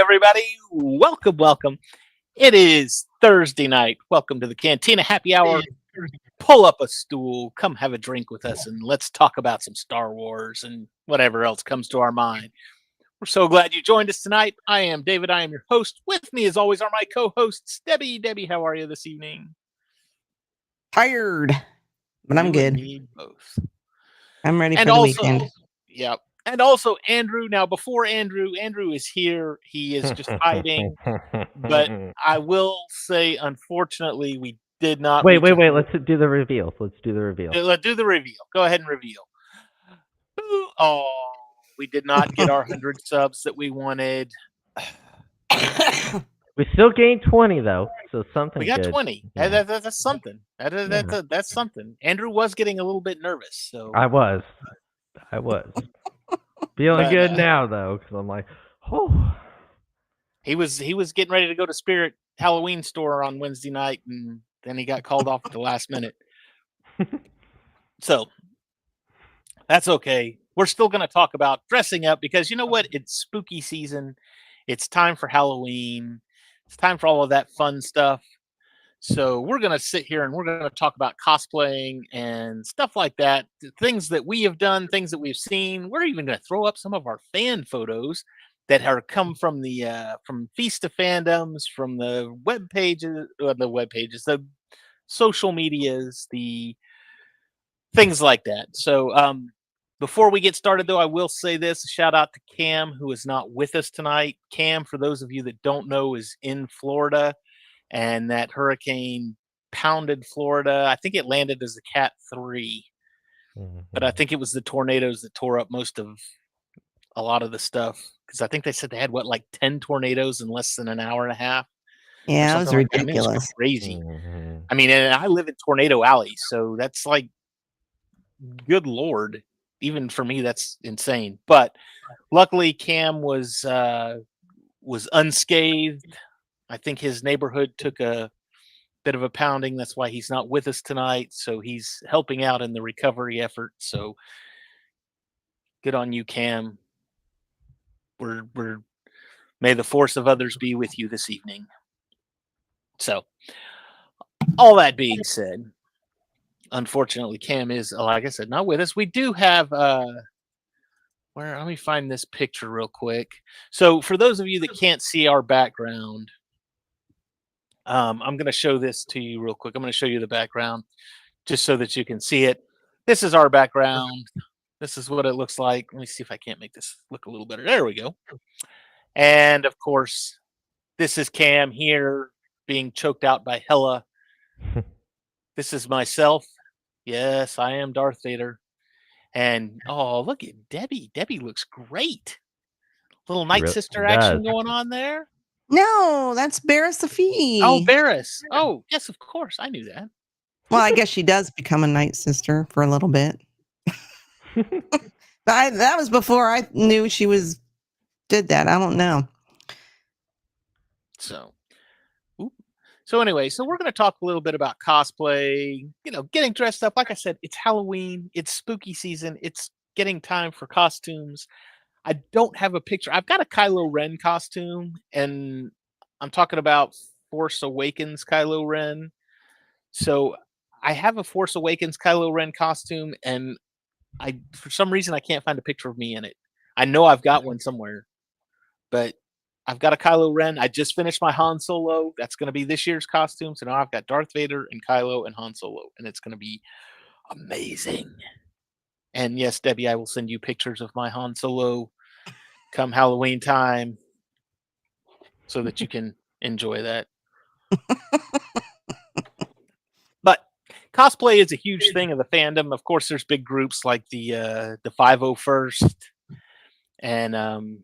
everybody. Welcome. It is Thursday night. Welcome to the Cantina Happy Hour. Pull up a stool, come have a drink with us, and let's talk about some Star Wars and whatever else comes to our mind. We're so glad you joined us tonight. I am David. I am your host. With me, as always, are my co-hosts, Debbie. Debbie, how are you this evening? Tired, but I'm You good. and me both. I'm ready And for the also, weekend. yeah. And also Andrew. Now, before Andrew is here. He is just hiding. But I will say, unfortunately, we did not. Wait. Let's do the reveal. Let's do the reveal. Let's do the reveal. Go ahead and reveal. Oh, we did not get our 100 subs that we wanted. We still gained 20 though, so something. We got good. 20. Yeah. That's something. That's something. Andrew was getting a little bit nervous, so I was feeling But, good now though, because I'm like, oh. he was getting ready to go to Spirit Halloween store on Wednesday night, and then he got called off at the last minute. So that's okay. We're still going to talk about dressing up because you know what? It's spooky season. It's time for Halloween. It's time for all of that fun stuff. So we're going to sit here and we're going to talk about cosplaying and stuff like that. Things that we have done, things that we've seen. We're even going to throw up some of our fan photos that are come from the from Feast of Fandoms, from the web pages, the social medias, the things like that. So before we get started, though, I will say this. Shout out to Cam, who is not with us tonight. Cam, for those of you that don't know, is in Florida, and that hurricane pounded Florida. I think it landed as a Cat 3, but I think it was the tornadoes that tore up most of a lot of the stuff, because I think they said they had, 10 tornadoes in less than an hour and a half? Yeah, it was Like that. ridiculous. It was crazy. I mean, and I live in Tornado Alley, so that's like, good Lord. Even for me, that's insane. But luckily, Cam was unscathed. I think his neighborhood took a bit of a pounding. That's why he's not with us tonight. So he's helping out in the recovery effort. So good on you, Cam. We're may the force of others be with you this evening. So all that being said, unfortunately, Cam is, like I said, not with us. We do have let me find this picture real quick. So for those of you that can't see our background, I'm going to show this to you real quick. I'm going to show you the background just so that you can see it. This is our background. This is what it looks like. Let me see if I can't make this look a little better. There we go. And of course, this is Cam here being choked out by Hela. This is myself. Yes, I am Darth Vader. And oh, look at Debbie. Debbie looks great. Little Night Sister action going on there. No, that's Barris the Fee. Oh, Barris. Oh, yes, of course. I knew that. Well, I guess she does become a Night Sister for a little bit. That was before I knew she did that. I don't know. So anyway, so we're going to talk a little bit about cosplay, getting dressed up. Like I said, it's Halloween, it's spooky season, it's getting time for costumes. I don't have a picture. I've got a Kylo Ren costume, and I'm talking about Force Awakens Kylo Ren. So I have a Force Awakens Kylo Ren costume, and for some reason, I can't find a picture of me in it. I know I've got one somewhere, but I've got a Kylo Ren. I just finished my Han Solo. That's going to be this year's costume. So now I've got Darth Vader and Kylo and Han Solo, and it's going to be amazing. And yes, Debbie, I will send you pictures of my Han Solo come Halloween time so that you can enjoy that. But cosplay is a huge thing of the fandom. Of course, there's big groups like the 501st and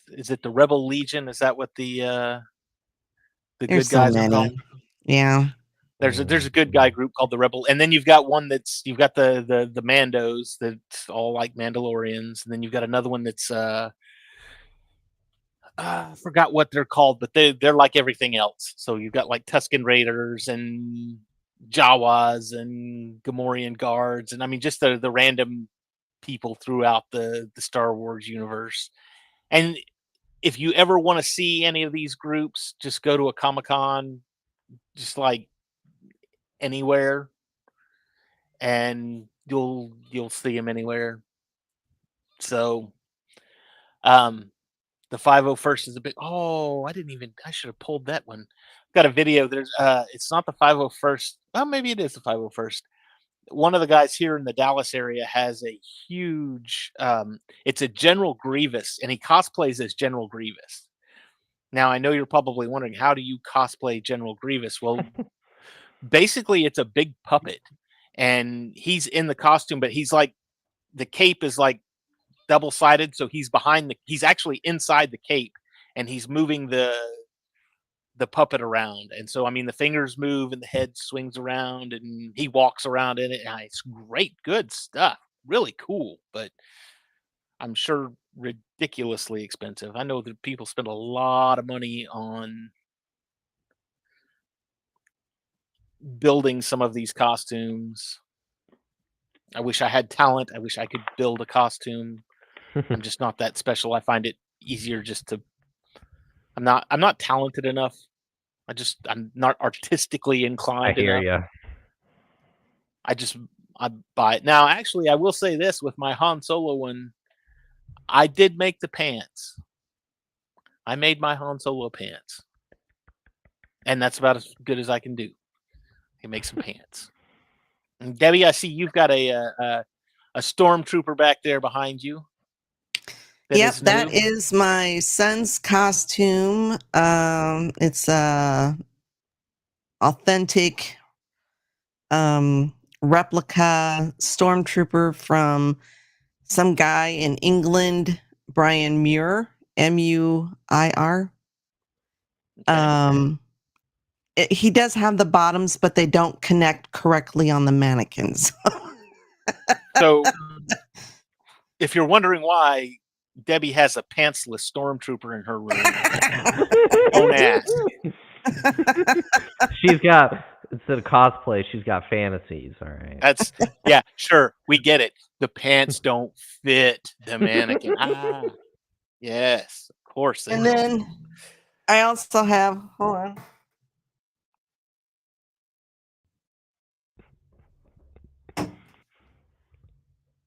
is it the Rebel Legion? Is that what the good guys are called? Yeah. There's a good guy group called the Rebel, and then you've got you've got the Mandos that's all like Mandalorians, and then you've got another one that's I forgot what they're called, but they're like everything else. So you've got like Tusken Raiders and Jawas and Gamorrean guards, and I mean just the random people throughout the Star Wars universe. And if you ever want to see any of these groups, just go to a Comic-Con, just like anywhere, and you'll see them anywhere. So, the 501st is a bit. Oh, I should have pulled that one. Got a video. There's it's not the 501st. Well, maybe it is the 501st. One of the guys here in the Dallas area has a huge. It's a General Grievous, and he cosplays as General Grievous. Now, I know you're probably wondering, how do you cosplay General Grievous? Well, basically, it's a big puppet, and he's in the costume, but he's like, the cape is like double-sided, so he's he's actually inside the cape, and he's moving the puppet around. And so, I mean, the fingers move and the head swings around, and he walks around in it. And it's great, good stuff. Really cool, but I'm sure ridiculously expensive. I know that people spend a lot of money on building some of these costumes. I wish I had talent. I wish I could build a costume. I'm just not that special. I find it easier just to. I'm not talented enough. I'm not artistically inclined I hear enough. ya. I buy it. Now, actually, I will say this with my Han Solo one, I did make the pants. I made my Han Solo pants, and that's about as good as I can do. I can make some pants. And Debbie, I see you've got a stormtrooper back there behind you. Yep, that is my son's costume. It's a authentic replica stormtrooper from some guy in England, Brian Muir, Muir. Okay. He does have the bottoms, but they don't connect correctly on the mannequins. So, if you're wondering why, Debbie has a pantsless stormtrooper in her room. Don't ask. She's got, instead of cosplay, she's got fantasies. All right. Yeah, sure. We get it. The pants don't fit the mannequin. Yes, of course. And then I also have, hold on.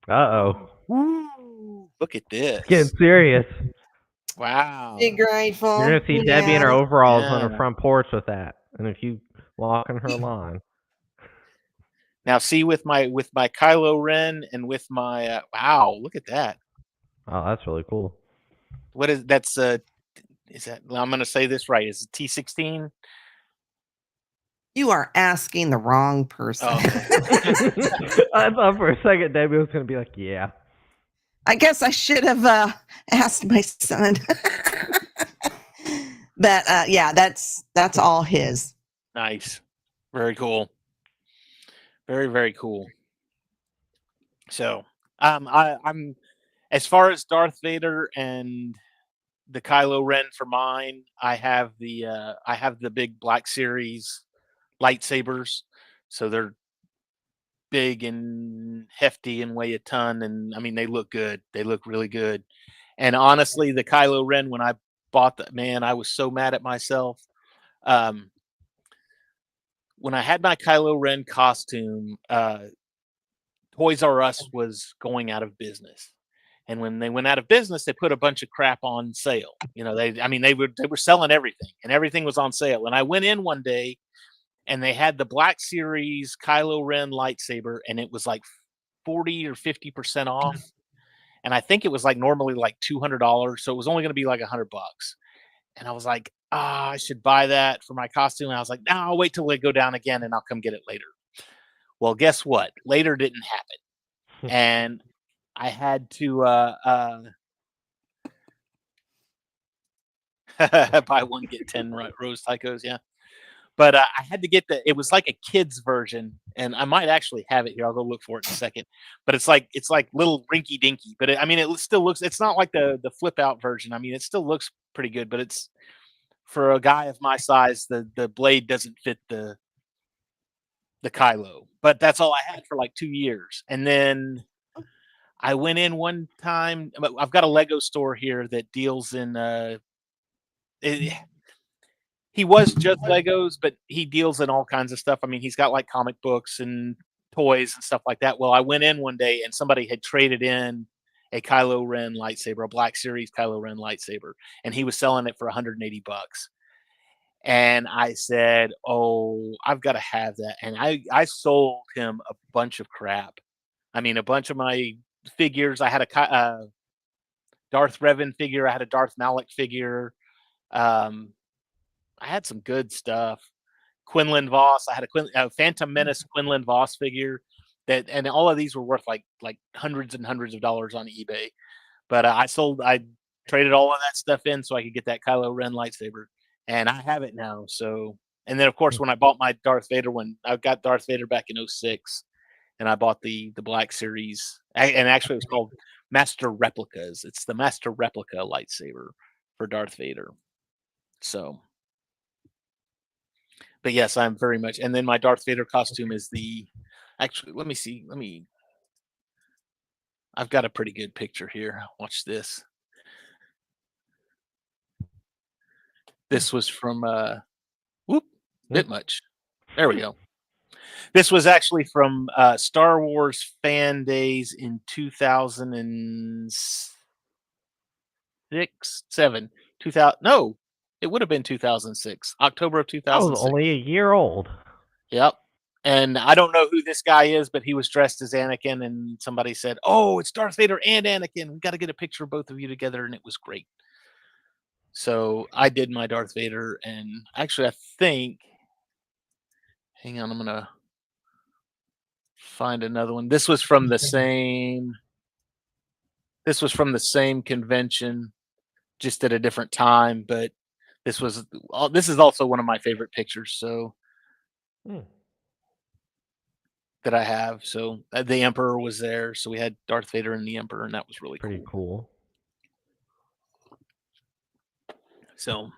Uh-oh. Woo, look at this. Getting serious. Wow. Be grateful. You're gonna see Debbie in her overalls on her Yeah. front porch with that, and if you walk on her lawn. Now, see, with my Kylo Ren and with my wow, look at that. Oh, that's really cool. What is that's is that? I'm going to say this right. Is it T16? You are asking the wrong person. Oh. I thought for a second Debbie was gonna be like, "Yeah." I guess I should have asked my son. But yeah, that's all his. Nice. Very cool. Very, very cool. So, I'm as far as Darth Vader and the Kylo Ren for mine, I have the big Black Series lightsabers. So they're big and hefty and weigh a ton, and I mean they look good. They look really good. And honestly, the Kylo Ren, when I bought that, man, I was so mad at myself. When I had my Kylo Ren costume, Toys R Us was going out of business. And when they went out of business, they put a bunch of crap on sale. You know, they were selling everything, and everything was on sale. And I went in one day, and they had the Black Series Kylo Ren lightsaber, and it was like 40 or 50% off. And I think it was like normally like $200, so it was only going to be like $100. And I was like, I should buy that for my costume. And I was like, no, I'll wait till they go down again, and I'll come get it later. Well, guess what? Later didn't happen, and I had to buy one get 10 rose tychos. Yeah, but I had to get it was like a kid's version, and I might actually have it here. I'll go look for it in a second. But it's like little rinky dinky. But I mean, it still looks. It's not like the flip out version. I mean, it still looks pretty good. But it's for a guy of my size, the blade doesn't fit the Kylo. But that's all I had for like 2 years, and then I went in one time. I've got a Lego store here that deals in. It, he was just Legos, but he deals in all kinds of stuff. I mean, he's got like comic books and toys and stuff like that. Well, I went in one day and somebody had traded in a Kylo Ren lightsaber, a Black Series Kylo Ren lightsaber, and he was selling it for $180. And I said, "Oh, I've got to have that." And I sold him a bunch of crap. I mean, a bunch of my figures. I had a Darth Revan figure. I had a Darth Malak figure. Um, I had some good stuff. Quinlan Voss. I had a Phantom Menace Quinlan Voss figure. And all of these were worth like hundreds and hundreds of dollars on eBay. But I traded all of that stuff in so I could get that Kylo Ren lightsaber, and I have it now. So, and then of course when I bought my Darth Vader one, I got Darth Vader back in 06, and I bought the Black Series, and actually it was called Master Replicas. It's the Master Replica lightsaber for Darth Vader. So, but yes, I'm very much. And then my Darth Vader costume is actually, let me see. I've got a pretty good picture here. Watch this. This was from bit much. There we go. This was actually from Star Wars Fan Days in 2006, 7, 2000. No, it would have been 2006, October of I 2006. was only a year old. Yep. And I don't know who this guy is, but he was dressed as Anakin, and somebody said, "Oh, it's Darth Vader and Anakin. We got to get a picture of both of you together," and it was great. So I did my Darth Vader, and actually, I think. Hang on, I'm gonna find another one. This was from the same. This was from the same convention, just at a different time. But this is also one of my favorite pictures. So. That I have. So the Emperor was there. So we had Darth Vader and the Emperor, and that was really Pretty cool. So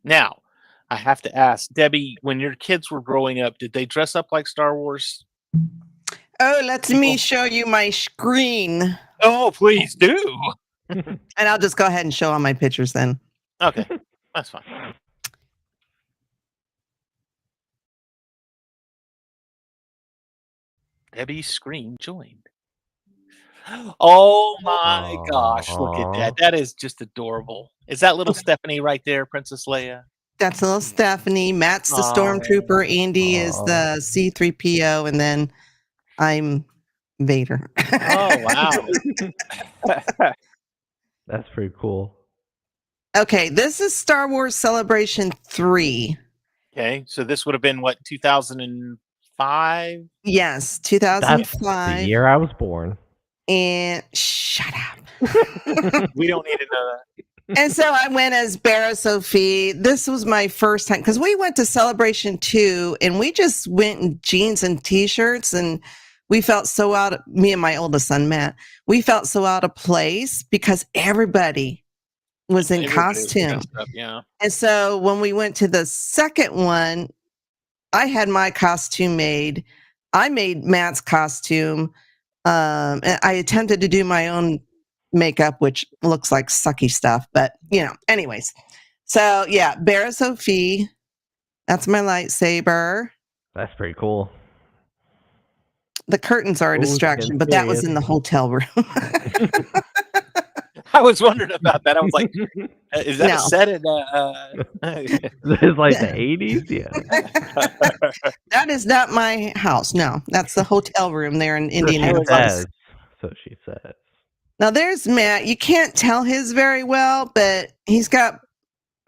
now I have to ask Debbie, when your kids were growing up, did they dress up like Star Wars? Oh, let me show you my screen. Oh, please do. And I'll just go ahead and show all my pictures then. Okay, that's fine. Debbie's screen joined. Oh my gosh, look at that. That is just adorable. Is that little Stephanie right there, Princess Leia? That's little Stephanie. Matt's the stormtrooper. Andy is the C-3PO, and then I'm Vader. Oh, wow. That's pretty cool. Okay, this is Star Wars Celebration 3. Okay, so this would have been what, 2005? Yes, 2005. That's the year I was born. And shut up. We don't need to know that. And so I went as Barra Sophie. This was my first time because we went to Celebration 2 and we just went in jeans and t-shirts, and we felt so me and my oldest son, Matt, we felt so out of place because everybody was in costume. Yeah. And so when we went to the second one, I had my costume made. I made Matt's costume. And I attempted to do my own makeup, which looks like sucky stuff, but anyways. So yeah, Barra Sophie. That's my lightsaber. That's pretty cool. The curtains are a distraction, but that was in the hotel room. I was wondering about that. I was like, is that a set in It's like the 80s? Yeah. That is not my house. No, that's the hotel room there in Indianapolis. So she says. Now there's Matt. You can't tell his very well, but he's got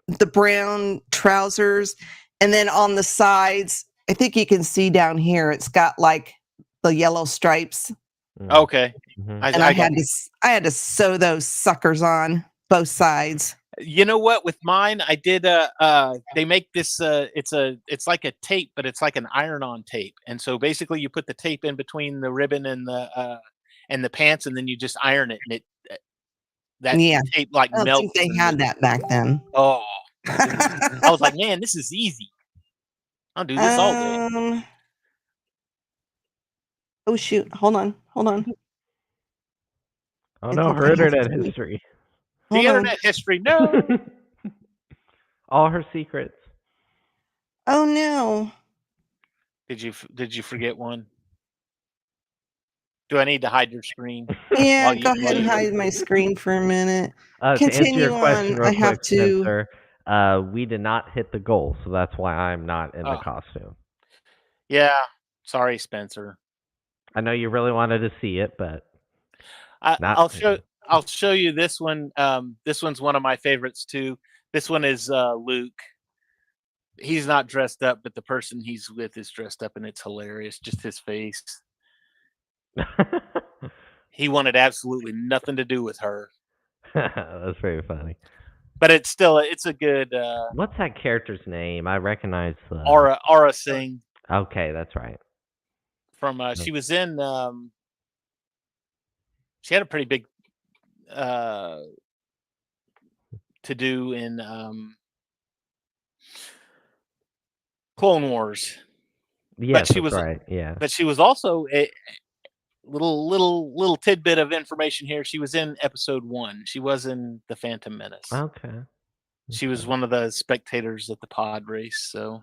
the brown trousers, and then on the sides, I think you can see down here, it's got like the yellow stripes. Okay. And I had to sew those suckers on both sides. You know what? With mine, I did. They make this. It's like a tape, but it's like an iron-on tape. And so basically, you put the tape in between the ribbon and the pants, and then you just iron it, and that tape like melts. I don't think they had that back then. Oh, I was like, man, this is easy. I'll do this all day. Oh shoot! Hold on. Oh I no, think her I have internet to- history. The Hold on. internet history. No. All her secrets. Oh no! Did you forget one? Do I need to hide your screen? Yeah, While go you- ahead and hide my screen for a minute. To answer Continue your question on. real I have quick, to. Spencer, we did not hit the goal, so that's why I'm not in the Oh. costume. Yeah. Sorry, Spencer. I know you really wanted to see it, but not. I'll show you this one. This one's one of my favorites too. This one is Luke. He's not dressed up, but the person he's with is dressed up, and it's hilarious. Just his face. He wanted absolutely nothing to do with her. That's very funny. But it's a good What's that character's name? I recognize the Aura Singh Okay, that's right. from she was in she had a pretty big to do in Clone Wars. Yes, she that's was right. Yeah. But she was also a little tidbit of information here. She was in episode 1. She was in the Phantom Menace. Okay. She was one of the spectators at the pod race. So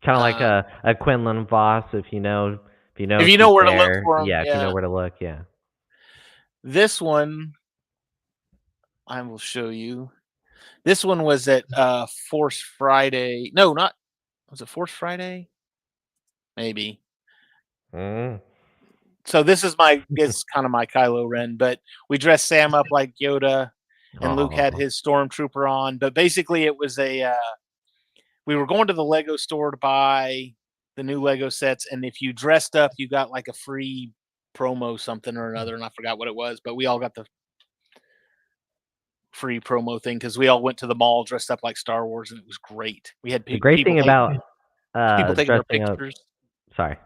Kind of like a Quinlan Voss, if you know if you know where to look there. for 'em, Yeah, if you know where to look, yeah. This one I will show you. This one was at Force Friday. No, not was it Force Friday? Maybe. Mm. So this is kind of my Kylo Ren, but we dressed Sam up like Yoda, and Luke had his stormtrooper on. But basically, it was we were going to the Lego store to buy the new Lego sets, and if you dressed up, you got like a free promo something or another, and I forgot what it was, but we all got the free promo thing because we all went to the mall dressed up like Star Wars, and it was great. We had The great thing about people taking our dressing up. pictures. Sorry.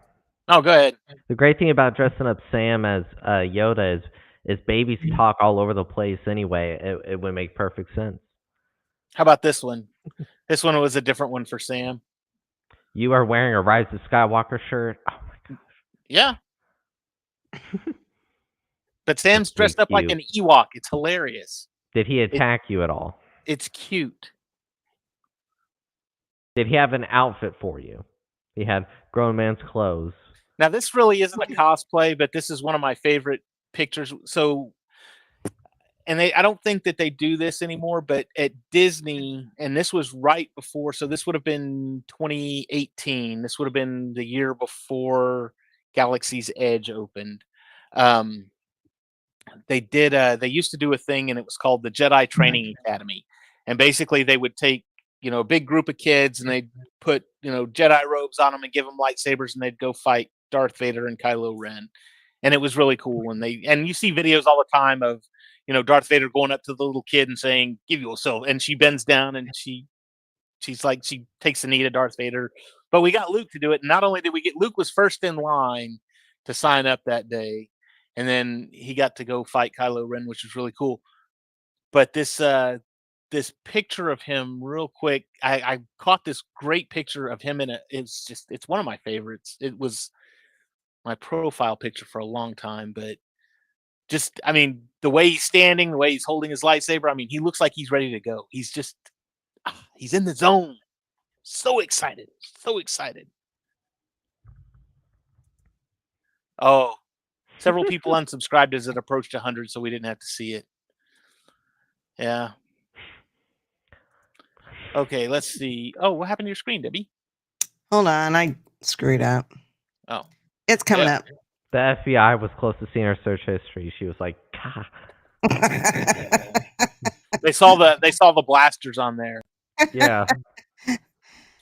Oh, go ahead. The great thing about dressing up Sam as Yoda is babies talk all over the place anyway. It would make perfect sense. How about this one? This one was a different one for Sam. You are wearing a Rise of Skywalker shirt. Oh my gosh. Yeah. But Sam's dressed up like an Ewok. It's hilarious. Did he attack you at all? It's cute. Did he have an outfit for you? He had grown man's clothes. Now, this really isn't a cosplay, but this is one of my favorite pictures. So, and I don't think that they do this anymore, but at Disney, and this was right before, so this would have been 2018. This would have been the year before Galaxy's Edge opened. They used to do a thing, and it was called the Jedi Training Academy. And basically they would take, a big group of kids, and they'd put, Jedi robes on them and give them lightsabers, and they'd go fight Darth Vader and Kylo Ren. And it was really cool. And you see videos all the time of, Darth Vader going up to the little kid and saying, "Give yourself," and she bends down and she's like, she takes the knee to Darth Vader. But we got Luke to do it. And not only did we get Luke was first in line to sign up that day, and then he got to go fight Kylo Ren, which was really cool. But this picture of him real quick, I caught this great picture of him it's one of my favorites. It was my profile picture for a long time, but the way he's standing, the way he's holding his lightsaber, he looks like he's ready to go. He's just, he's in the zone. So excited. So excited. Oh, several people unsubscribed as it approached 100, so we didn't have to see it. Yeah. Okay, let's see. Oh, what happened to your screen, Debbie? Hold on, I screwed up. Oh. It's coming up. The FBI was close to seeing her search history. She was like, "Gah." They saw the blasters on there. Yeah.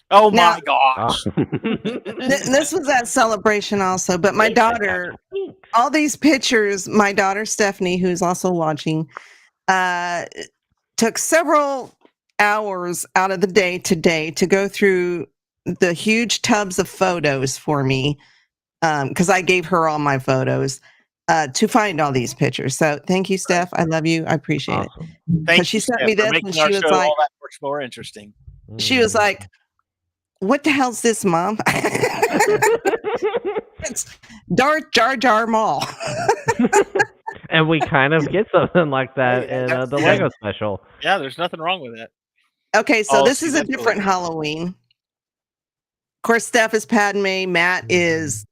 Oh my gosh. This was at Celebration also, but my daughter, all these pictures, my daughter Stephanie, who's also watching, took several hours out of the day today to go through the huge tubs of photos for me, because I gave her all my photos to find all these pictures. So thank you, Steph. I love you. I appreciate it. Thank you. She sent me this, and she was like, all that much more interesting. She was like, "What the hell's this, Mom?" It's Darth Jar Jar Maul. And we kind of get something like that Yeah, in that's- the yeah. Lego special. Yeah, there's nothing wrong with that. Okay, so Oh, this see, is a that's really different good. Halloween. Of course, Steph is Padme. Matt is,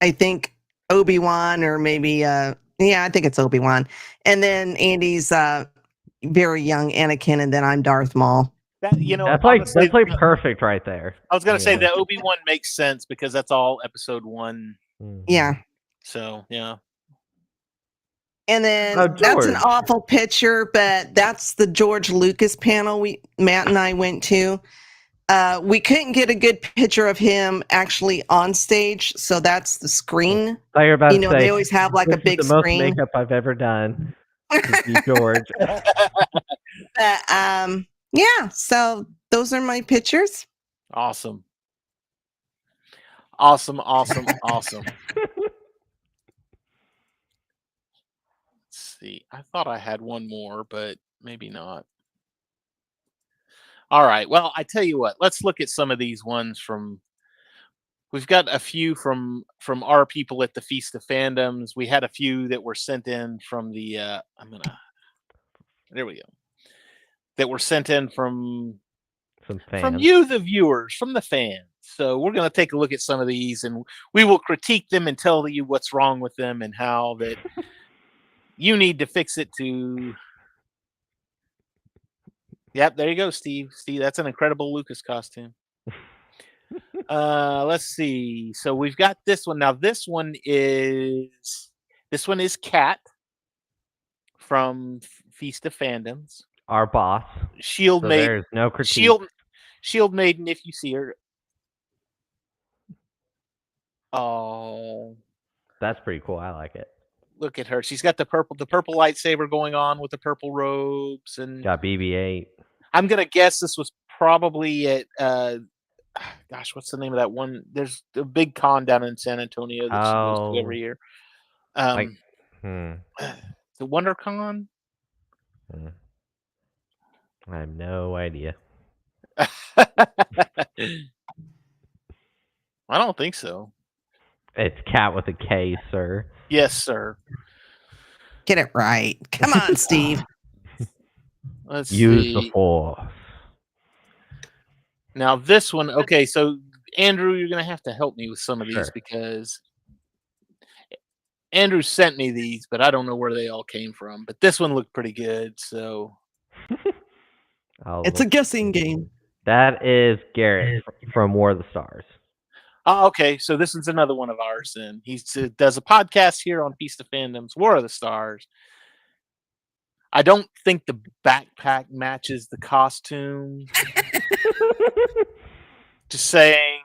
I think, Obi-Wan, or maybe, yeah, I think it's Obi-Wan. And then Andy's very young Anakin, and then I'm Darth Maul. That That's like perfect right there. I was gonna say Yeah. that Obi-Wan makes sense because that's all episode 1. Mhm. Yeah. So yeah. And then Oh, that's an George. awful picture, but that's the George Lucas panel Matt and I went to. We couldn't get a good picture of him actually on stage, so that's the screen. I you're about You to know, say, they always have like this a big is the most screen. makeup I've ever done to see George. But, yeah, so those are my pictures. Awesome. Awesome. Let's see. I thought I had one more, but maybe not. All right. Well, I tell you what. Let's look at some of these ones from. We've got a few from our people at the Feast of Fandoms. We had a few that were sent in from the. There we go. That were sent in from you, the viewers, from the fans. So we're going to take a look at some of these, and we will critique them and tell you what's wrong with them and how that you need to fix it to. Yep, there you go, Steve. Steve, that's an incredible Lucas costume. Let's see. So we've got this one. Now this one is Kat from Feast of Fandoms. Our boss. Shield So Maiden. there's no critique. Shield Maiden, if you see her. Oh, that's pretty cool. I like it. Look at her. She's got the purple lightsaber going on with the purple robes, and got BB-8. I'm gonna guess this was probably at gosh, what's the name of that one? There's a big con down in San Antonio that she goes to every year. The WonderCon? I have no idea. I don't think so. It's Cat with a K, sir. Yes, sir. Get it right. Come on, Steve. Let's Use see. the Force. Now this one, okay, so Andrew, you're gonna have to help me with some of these because Andrew sent me these, but I don't know where they all came from. But this one looked pretty good, so it's a guessing game. That is Garrett from War of the Stars. Oh, okay. So this is another one of ours then. He does a podcast here on Feast of Fandoms, War of the Stars. I don't think the backpack matches the costume. Just saying.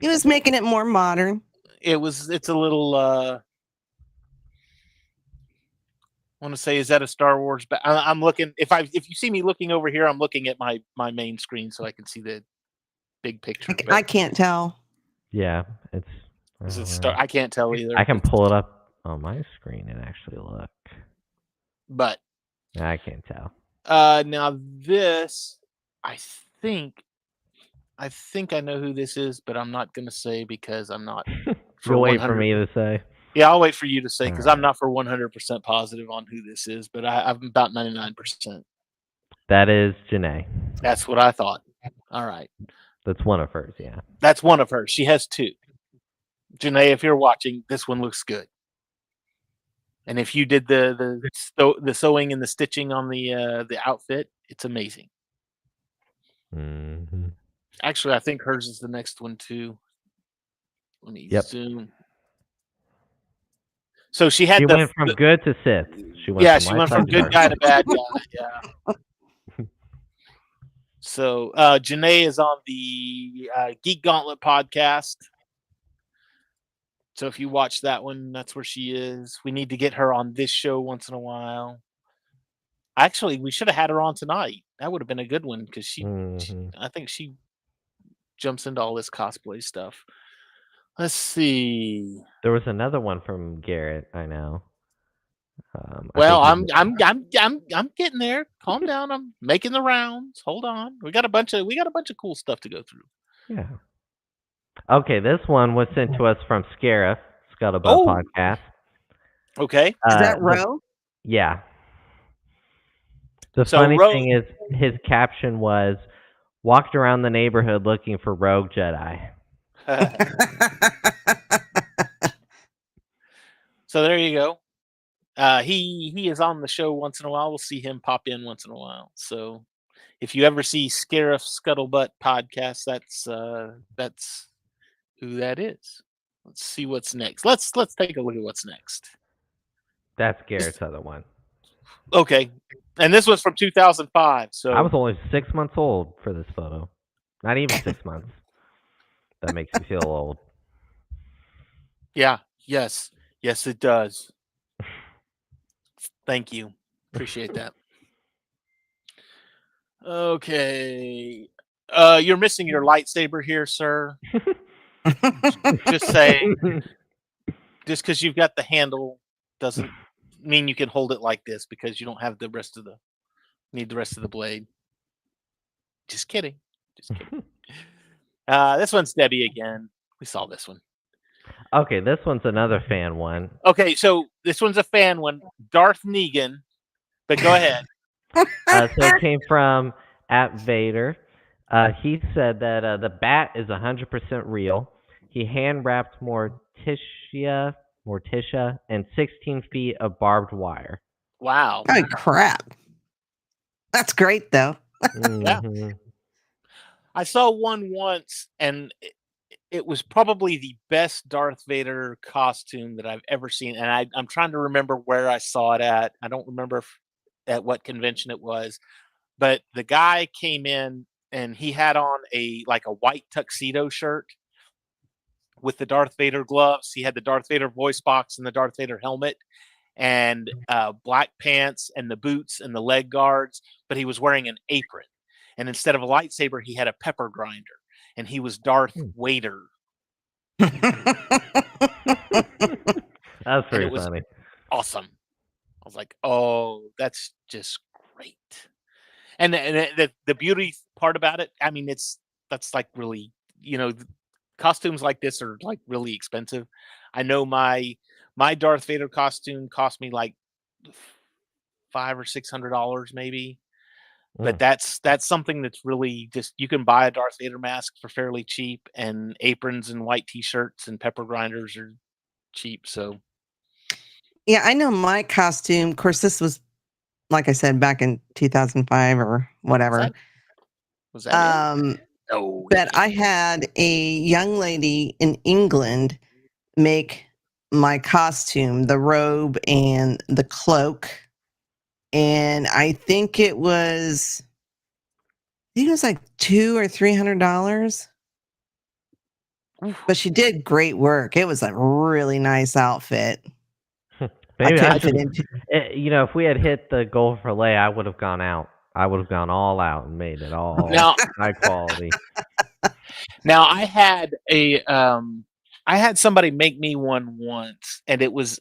He was making it more modern. It's a little I want to say, is that a Star Wars? I'm looking. If you see me looking over here, I'm looking at my main screen so I can see the big picture. I can't tell. Yeah, it's. Is it Star? I can't tell either. I can pull it up on my screen and actually look. But I can't tell. Now this, I think I know who this is, but I'm not going to say because I'm not. You'll wait for me to say. Yeah, I'll wait for you to say because I'm not for 100% positive on who this is, but I'm about 99%. That is Janae. That's what I thought. All right. That's one of hers, yeah. That's one of hers. She has two. Janae, if you're watching, this one looks good. And if you did the sewing and the stitching on the outfit, it's amazing. Mm-hmm. Actually, I think hers is the next one too. Let me zoom. So she went from good to Sith. She went from good guy to bad guy. Yeah. So Janae is on the Geek Gauntlet podcast. So if you watch that one, that's where she is. We need to get her on this show once in a while. Actually, we should have had her on tonight. That would have been a good one because she I think she jumps into all this cosplay stuff. Let's see. There was another one from Garrett. I know. Well, I'm getting there. Calm down. I'm making the rounds. Hold on. We got a bunch of cool stuff to go through. Yeah. Okay, this one was sent to us from Scarif, Scuttlebutt Oh, Podcast. okay. Is that The Ro? Yeah. The So funny Rose. thing is, his caption was, "Walked around the neighborhood looking for rogue Jedi." So there you go. He is on the show once in a while. We'll see him pop in once in a while. So if you ever see Scarif Scuttlebutt podcast, that's who that is. Let's see what's next. Let's take a look at what's next. That's This- Garrett's other one. Okay, and this was from 2005. So I was only 6 months old for this photo. Not even 6 months. That makes me feel old. yeah, yes, it does. Thank you, appreciate that. Okay, you're missing your lightsaber here, sir. Just saying. Just because you've got the handle doesn't mean you can hold it like this because you don't have the rest of the blade. Just kidding. Just kidding. This one's Debbie again. We saw this one. Okay, this one's another fan one. Okay, so this one's a fan one. Darth Negan. But go ahead. So it came from @Vader. He said that the bat is 100% real. He hand wrapped Morticia, and 16 feet of barbed wire. Wow. Holy crap. That's great, though. Yeah. Mhm. I saw one once, and it was probably the best Darth Vader costume that I've ever seen. And I'm trying to remember where I saw it at. I don't remember at what convention it was, but the guy came in and he had on a white tuxedo shirt with the Darth Vader gloves. He had the Darth Vader voice box and the Darth Vader helmet and black pants and the boots and the leg guards, but he was wearing an apron. And instead of a lightsaber, he had a pepper grinder, and he was Darth Vader. That's And very it was funny. awesome. I was like, oh, that's just great. And the beauty part about it, I mean, that's like really, costumes like this are like really expensive. I know my Darth Vader costume cost me like $500 or $600 maybe. But that's something that's really just, you can buy a Darth Vader mask for fairly cheap, and aprons and white t-shirts and pepper grinders are cheap. So Yeah, I know my costume. Of course, this was, like I said, back in 2005 or whatever. was that it? No. But I had a young lady in England make my costume, the robe and the cloak. And I think it was like $200 or $300. But she did great work. It was a really nice outfit. Maybe I couldn't fit into. if we had hit the goal for Leia, I would have gone out. I would have gone all out and made it all Now, high quality. now I had somebody make me one once, and it was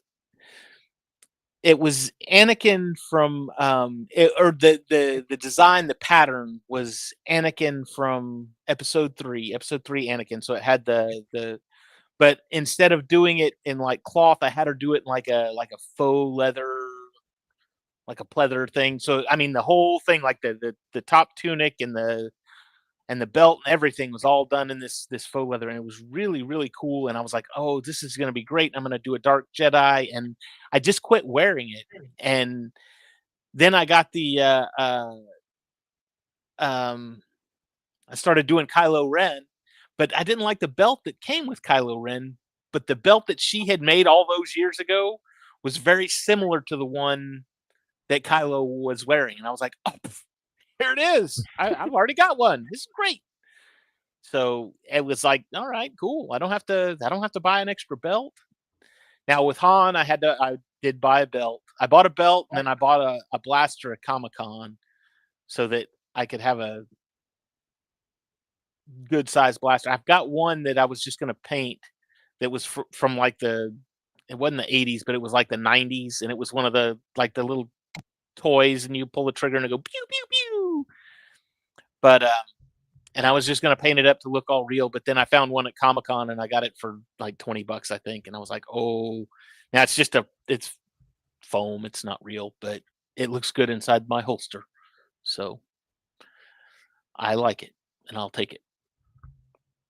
Anakin from the design, the pattern was Anakin from episode 3 Anakin. So it had but instead of doing it in like cloth, I had her do it in like a faux leather, like a pleather thing. So I mean the whole thing, like the top tunic and the belt and everything was all done in this faux leather, and it was really, really cool. And I was like, oh, this is going to be great. I'm going to do a dark Jedi. And I just quit wearing it. And then I got I started doing Kylo Ren, but I didn't like the belt that came with Kylo Ren. But the belt that she had made all those years ago was very similar to the one that Kylo was wearing. And I was like, oh, here it is. I've already got one. This is great. So it was like, all right, cool. I don't have to buy an extra belt. Now with Han, I did buy a belt. I bought a belt, and then I bought a blaster at Comic-Con so that I could have a good sized blaster. I've got one that I was just going to paint that was from like it wasn't the 80s, but it was like the 90s. And it was one of the little toys, and you pull the trigger and it go pew, pew, pew. But and I was just gonna paint it up to look all real, but then I found one at Comic-Con and I got it for like $20, I think, and I was like, oh, now it's foam, it's not real, but it looks good inside my holster, so I like it, and I'll take it.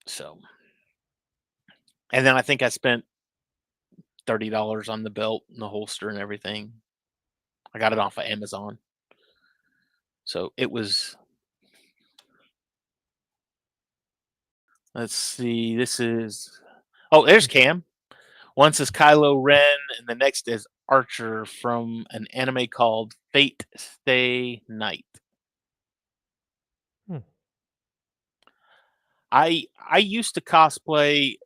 So, and then I think I spent $30 on the belt and the holster and everything. I got it off of Amazon, so it was. Let's see. This is. Oh, there's Cam. One says Kylo Ren, and the next is Archer from an anime called Fate Stay Night. Hmm. I used to cosplay,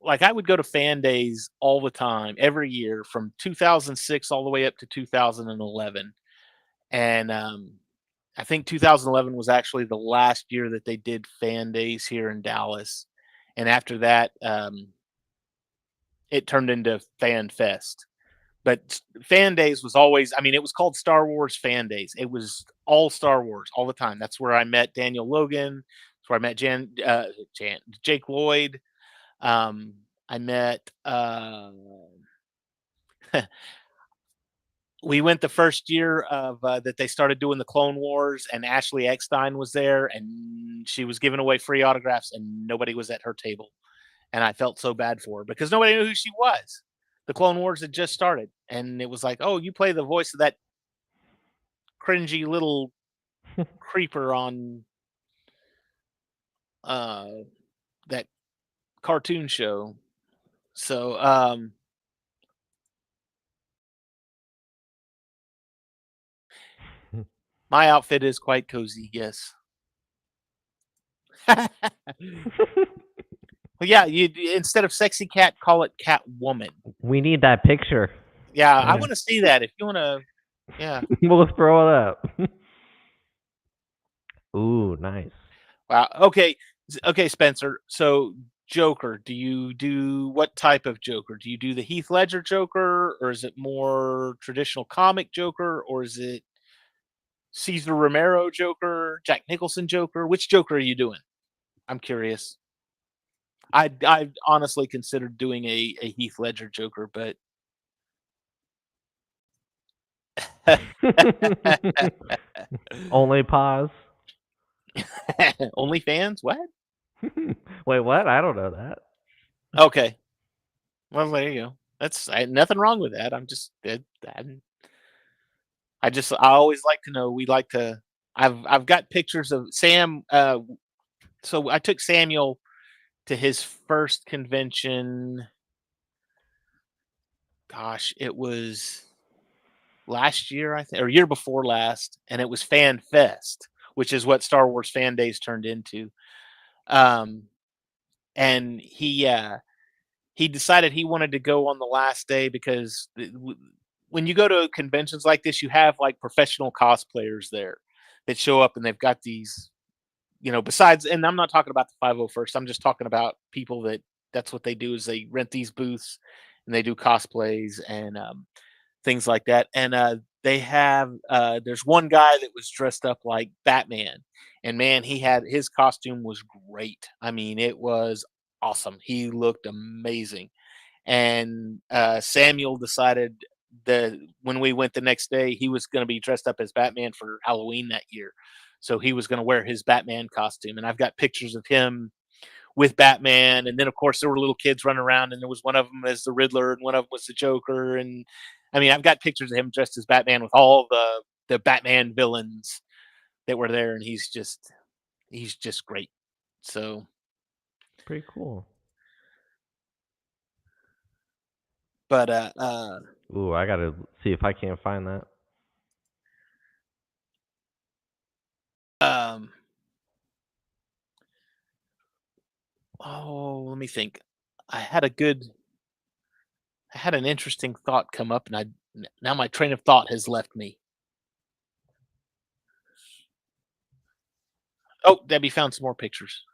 like I would go to fan days all the time, every year from 2006 all the way up to 2011. And I think 2011 was actually the last year that they did fan days here in Dallas. And after that, it turned into Fan Fest. But fan days was always, I mean, it was called Star Wars Fan Days. It was all Star Wars all the time. That's where I met Daniel Logan. That's where I met Jake Lloyd. I met, we went the first year of that they started doing the Clone Wars, and Ashley Eckstein was there, and she was giving away free autographs, and nobody was at her table. And I felt so bad for her because nobody knew who she was. The Clone Wars had just started, and it was like, oh, you play the voice of that cringy little creeper on uh, that cartoon show. So my outfit is quite cozy, yes. Well, yeah, you instead of sexy cat, call it cat woman. We need that picture. Yeah, I want to see that. If you want to, yeah. We'll throw it up. Ooh, nice. Wow. Okay. Okay, Spencer. So Joker, do you do what type of Joker? Do you do the Heath Ledger Joker, or is it more traditional comic Joker, or is it Caesar Romero Joker, Jack Nicholson Joker? Which Joker are you doing? I'm curious. I honestly considered doing a Heath Ledger Joker, but Only pause. OnlyFans? What? Wait, what? I don't know that. Okay. Well, there you go. That's nothing wrong with that. I'm just I always like to know. We like to. I've got pictures of Sam. So I took Samuel to his first convention. Gosh, it was last year, I think, or year before last, and it was Fan Fest, which is what Star Wars Fan Days turned into. Um, and he decided he wanted to go on the last day because when you go to conventions like this, you have like professional cosplayers there that show up, and they've got these, besides, and I'm not talking about the 501st. I'm just talking about people that's what they do is they rent these booths and they do cosplays and things like that. And they have there's one guy that was dressed up like Batman, and man, his costume was great. I mean, it was awesome. He looked amazing. And Samuel decided that when we went the next day, he was going to be dressed up as Batman for Halloween that year. So he was going to wear his Batman costume. And I've got pictures of him with Batman. And then, of course, there were little kids running around, and there was one of them as the Riddler, and one of them was the Joker. And I mean, I've got pictures of him dressed as Batman with all the Batman villains that were there, and he's just great. So Pretty cool. but Ooh, I gotta see if I can't find that. oh, let me think. I had an interesting thought come up, and now my train of thought has left me. Oh, Debbie found some more pictures.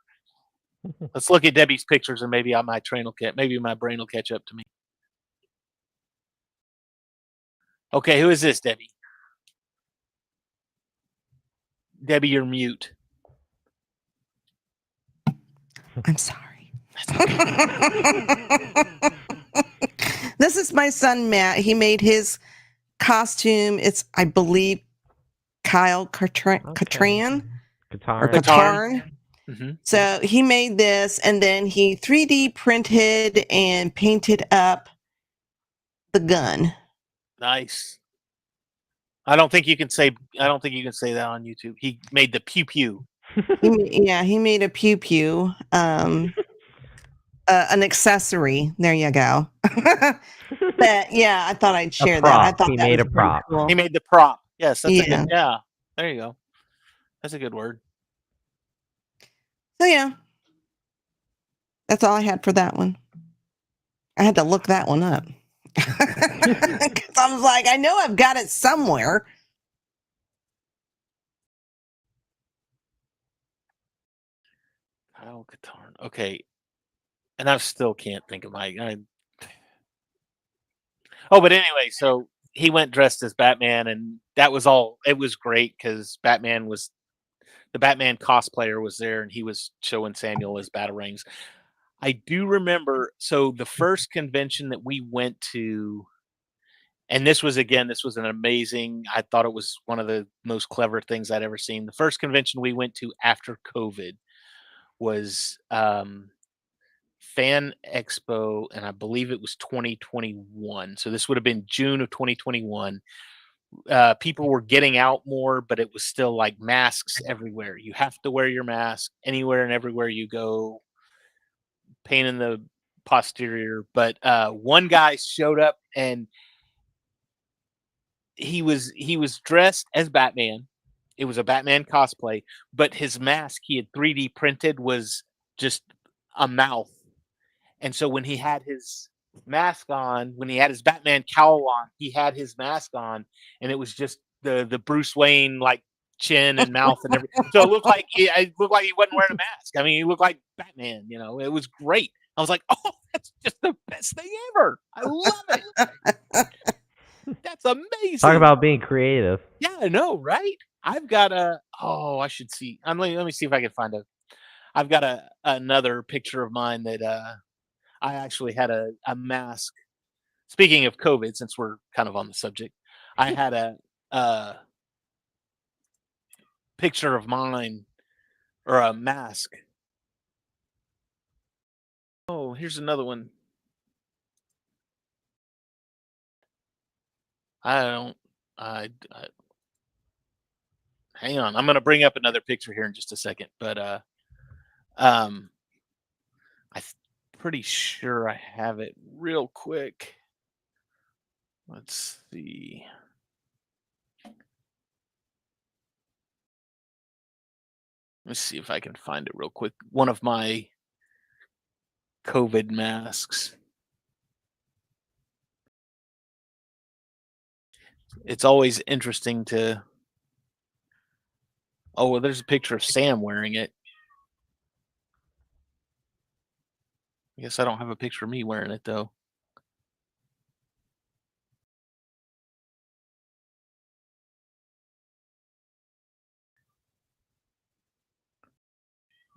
Let's look at Debbie's pictures, and maybe maybe my brain will catch up to me. Okay, who is this, Debbie? Debbie, you're mute. I'm sorry. This is my son, Matt. He made his costume. It's, I believe, Kyle Catran. Or Guitar. Katarn. Hmm. So he made this and then he 3D printed and painted up the gun. Nice. I don't think you can say that on YouTube. He made the pew pew. He made a pew pew, an accessory. There you go. But yeah, I thought I'd share that. I prop. thought He that made was a pretty prop. cool. He made the prop. Yes, that's a Yeah. good. Yeah, there you go. That's a good word. So yeah, that's all I had for that one. I had to look that one up. 'Cause I was like, I know I've got it somewhere. Kyle Katarn. Okay, and I still can't think of Oh, but anyway, so he went dressed as Batman, and that was all. It was great because the Batman cosplayer was there, and he was showing Samuel his batarangs. I do remember. So the first convention that we went to, and this was an amazing. I thought it was one of the most clever things I'd ever seen. The first convention we went to after COVID was Fan Expo, and I believe it was 2021. So this would have been June of 2021. People were getting out more, but it was still like masks everywhere. You have to wear your mask anywhere and everywhere you go. Pain in the posterior. But one guy showed up, and he was dressed as Batman. It was a Batman cosplay, but his mask he had 3D printed was just a mouth. And so when he had his mask on, when he had his Batman cowl on, he had his mask on, and it was just the Bruce Wayne like chin and mouth and everything. So it looked like he wasn't wearing a mask. I mean, he looked like Batman. It was great. I was like, oh, that's just the best thing ever. I love it. That's amazing. Talk about being creative. Yeah, I know, right? I've got a. Oh, I should see. Let me see if I can find a. I've got another picture of mine that I actually had a mask. Speaking of COVID, since we're kind of on the subject, I had a picture of mine or a mask. Oh, here's another one. I don't. I hang on. I'm going to bring up another picture here in just a second, but I'm pretty sure I have it real quick. Let's see. Let's see if I can find it real quick. One of my COVID masks. It's always interesting to. Oh, well, there's a picture of Sam wearing it. I guess I don't have a picture of me wearing it though.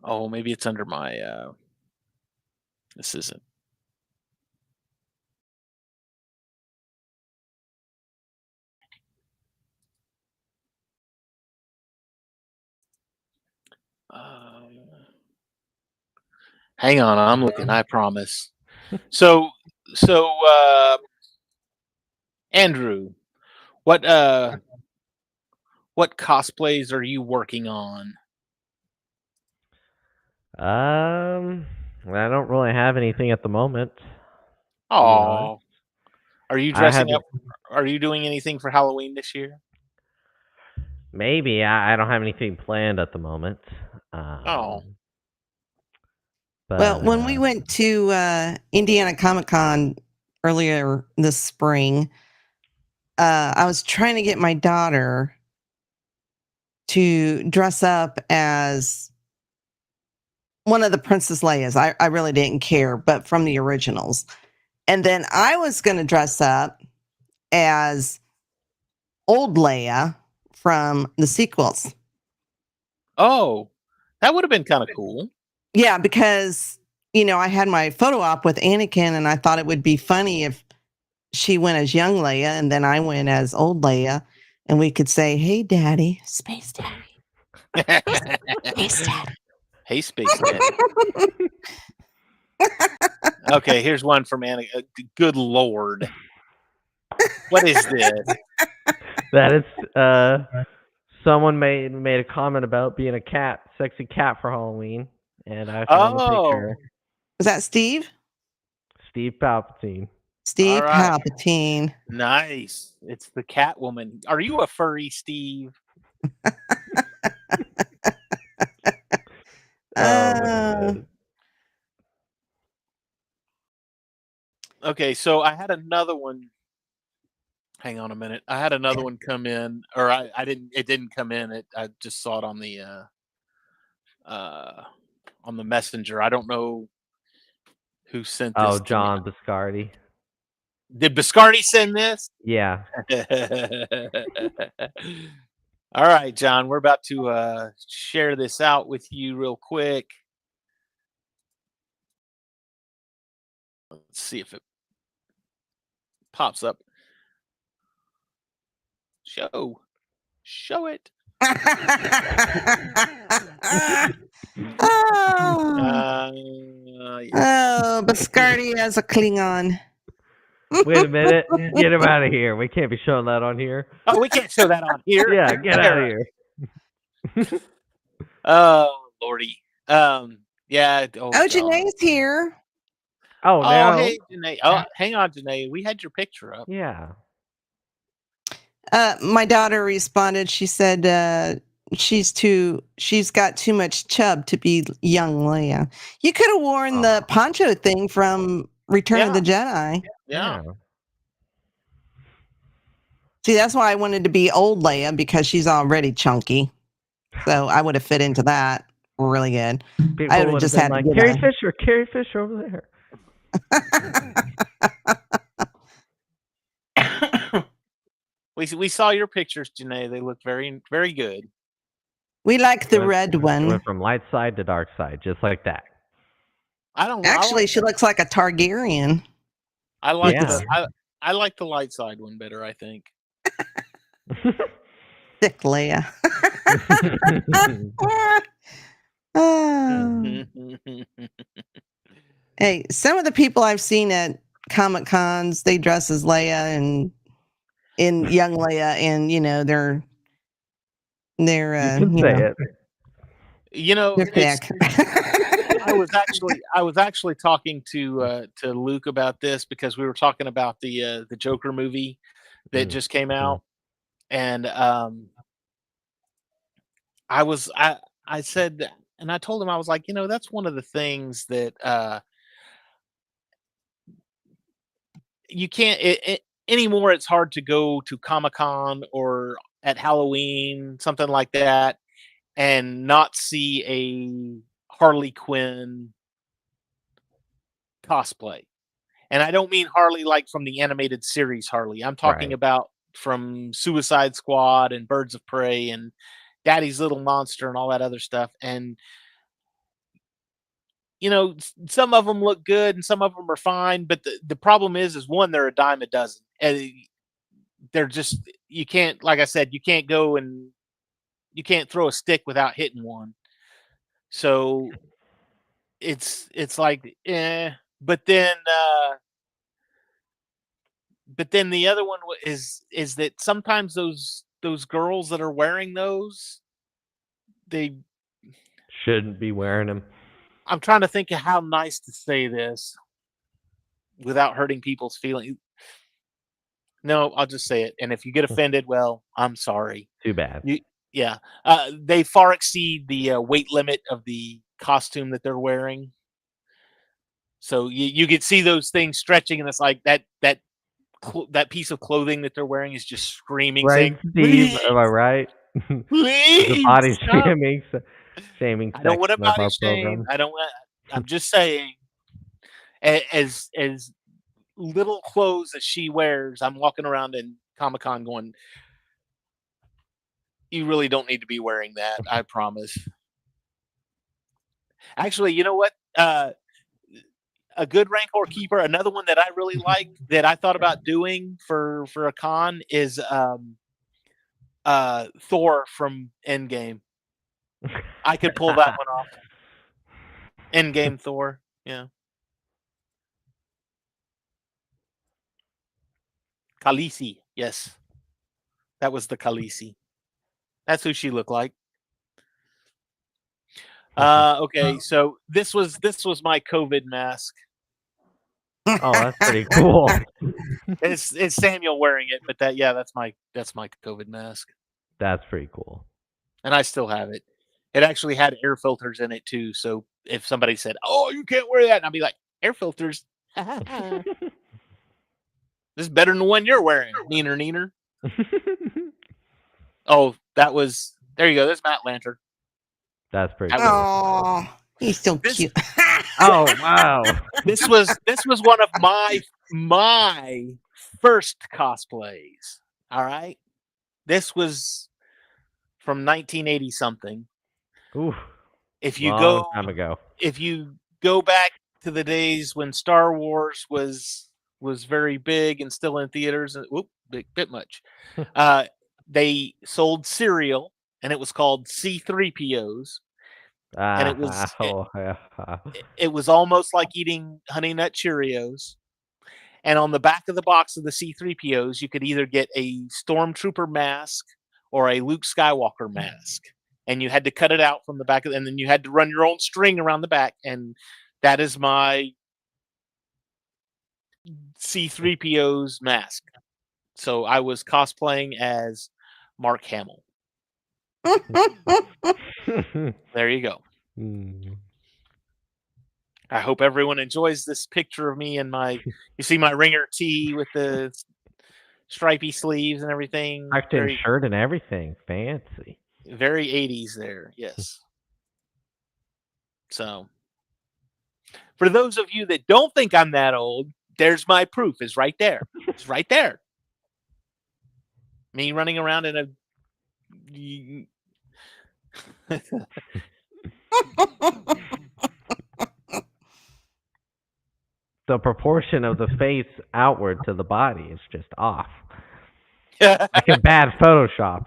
Oh, maybe it's under my. This isn't. Hang on, I'm looking. I promise. So, Andrew, what cosplays are you working on? I don't really have anything at the moment. Oh, are you I dressing have up? Are you doing anything for Halloween this year? maybe I don't have anything planned at the moment. Oh, But Well, when we went to Indiana Comic Con earlier this spring, I was trying to get my daughter to dress up as one of the Princess Leia's. I really didn't care, but from the originals. And then I was going to dress up as old Leia from the sequels. oh, that would have been kind of cool. Yeah, because I had my photo op with Anakin, and I thought it would be funny if she went as young Leia and then I went as old Leia, and we could say, "Hey, Daddy, Space Daddy, Space Daddy." Hey, Space Daddy. Okay, here's one from Anna. Good Lord. What is this? That is someone made a comment about being a cat, sexy cat for Halloween, and I found a picture. Was that Steve? Steve Palpatine. Steve All right. Palpatine. Nice. It's the Catwoman. Are you a furry, Steve? Okay, so I had another one. Hang on a minute. I had another one come in, or I didn't. It didn't come in. I just saw it on the messenger. I don't know who sent this. Oh, to me. John Biscardi. Did Biscardi send this? Yeah. All right, John. We're about to share this out with you real quick. Let's see if it pops up. Show it. Oh, Biscardi as a Klingon. Wait a minute. Get him out of here. We can't be showing that on here. Oh, we can't show that on here. Yeah, get out of here. Oh, Lordy. Yeah. Oh, Janae's here. Oh, now. Hey, Janae. Oh, hang on, Janae. We had your picture up. Yeah. My daughter responded. She said she's got too much chub to be young Leia. You could have worn the poncho thing from Return of the Jedi. Yeah. See, that's why I wanted to be old Leia, because she's already chunky. So I would have fit into that really good. People I would have just had like, to Carrie Fisher over there. We saw your pictures, Janae. They look very, very good. We like the red one. It went from light side to dark side, just like that. Actually, she looks like a Targaryen. I like I like the light side one better, I think. Thick Leia. Hey, some of the people I've seen at Comic Cons, they dress as Leia and in young Leia, and they're say it. they're thick. I was actually talking to Luke about this, because we were talking about the Joker movie that just came out, and I said, and I told him, I was like, that's one of the things that you can't anymore. It's hard to go to Comic-Con or at Halloween, something like that, and not see a Harley Quinn cosplay. And I don't mean Harley like from the animated series Harley. I'm talking about from Suicide Squad and Birds of Prey and Daddy's Little Monster and all that other stuff. And some of them look good and some of them are fine, but the problem is one, they're a dime a dozen, and they're just, you can't, like I said, you can't go and you can't throw a stick without hitting one. So it's like, but then the other one is that sometimes those girls that are wearing those, they shouldn't be wearing them. I'm trying to think of how nice to say this without hurting people's feelings. No, I'll just say it. And if you get offended, well, I'm sorry. Too bad. They far exceed the weight limit of the costume that they're wearing. So you can see those things stretching, and it's like that piece of clothing that they're wearing is just screaming, right, saying, Steve, am I right? Please, the body shaming. I don't want to body shame. I don't want. I'm just saying, as little clothes as she wears, I'm walking around in Comic-Con going, you really don't need to be wearing that. I promise. Actually, you know what? A good Rancor keeper. Another one that I really like that I thought about doing for a con is Thor from Endgame. I could pull that one off. Endgame Thor. Yeah. Khaleesi. Yes. That was the Khaleesi. That's who she looked like. Okay, so this was my COVID mask. Oh, that's pretty cool. It's Samuel wearing it, but that's my COVID mask. That's pretty cool. And I still have it. It actually had air filters in it too. So if somebody said, "Oh, you can't wear that," and I'd be like, "Air filters? This is better than the one you're wearing." Neener. Oh, there you go. There's Matt Lantern. That's pretty That cool. Oh, he's so cute. Oh wow. This was one of my first cosplays. All right. This was from 1980 something. Ooh. If you Long time ago. If you go back to the days when Star Wars was very big and still in theaters, and bit much. They sold cereal, and it was called C3POs, and it was almost like eating Honey Nut Cheerios. And on the back of the box of the C3POs, you could either get a Stormtrooper mask or a Luke Skywalker mask. And you had to cut it out from the back, and then you had to run your own string around the back. And that is my C3PO's mask. So I was cosplaying as Mark Hamill. There you go. I hope everyone enjoys this picture of me and you see my ringer tee with the stripy sleeves and everything. Shirt and everything. Fancy. Very 80s there, yes. So, for those of you that don't think I'm that old, there's my proof. It's right there. It's right there. Me running around in a... The proportion of the face outward to the body is just off. Like a bad Photoshop.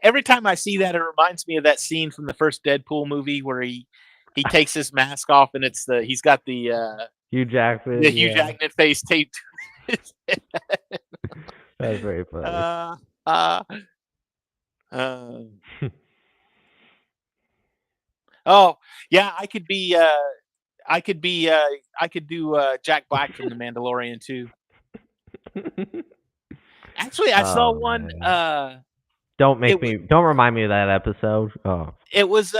Every time I see that, it reminds me of that scene from the first Deadpool movie where he takes his mask off and he's got the Hugh Jackman. The Hugh Jackman face taped. That's very funny. Oh yeah, I could do Jack Black from The Mandalorian too. Actually, I saw one. Don't remind me of that episode. Oh, it was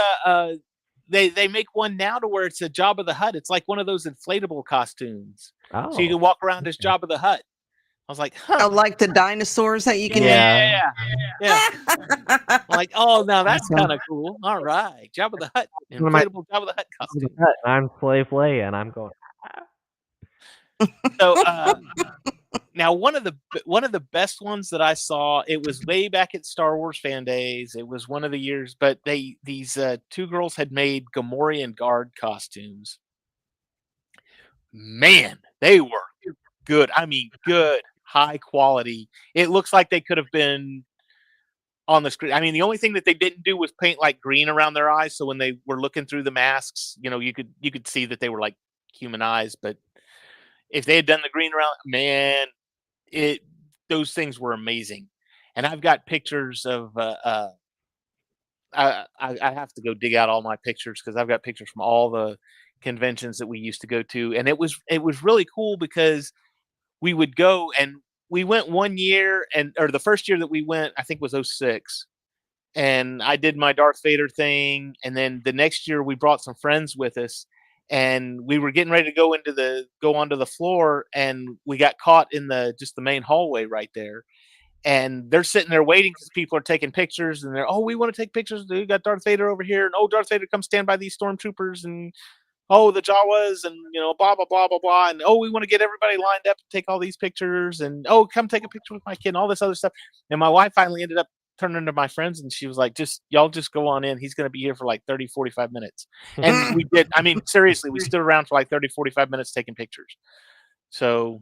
they make one now to where it's a Jabba the Hutt. It's like one of those inflatable costumes, so you can walk around as Jabba the Hutt. I was like, huh. Oh, like the dinosaurs that you can. Yeah. I'm like, oh, now that's kind of cool. All right, Jabba the Hutt, inflatable Jabba the Hutt costume. I'm Slave Leia, and I'm going. So now one of the best ones that I saw, it was way back at Star Wars Fan Days. It was one of the years, but these two girls had made Gamorrean guard costumes. Man, they were good. I mean, good, high quality. It looks like they could have been on the screen. I mean, the only thing that they didn't do was paint like green around their eyes, so when they were looking through the masks, you could see that they were like human eyes. But if they had done the green around, man, those things were amazing. And I've got pictures of I have to go dig out all my pictures because I've got pictures from all the conventions that we used to go to, and it was really cool because we would go, and we went one year, or the first year that we went, I think was 2006, and I did my Darth Vader thing, and then the next year we brought some friends with us, and we were getting ready to go onto the floor, and we got caught in the main hallway right there. And they're sitting there waiting because people are taking pictures, and we want to take pictures. We got Darth Vader over here, and Darth Vader, come stand by these stormtroopers, and the Jawas, and blah blah blah blah blah, and we want to get everybody lined up to take all these pictures, and come take a picture with my kid, and all this other stuff. And my wife finally ended up turning to my friends, and she was like, y'all just go on in. He's going to be here for like 30, 45 minutes. And we did. I mean, seriously, we stood around for like 30, 45 minutes taking pictures. So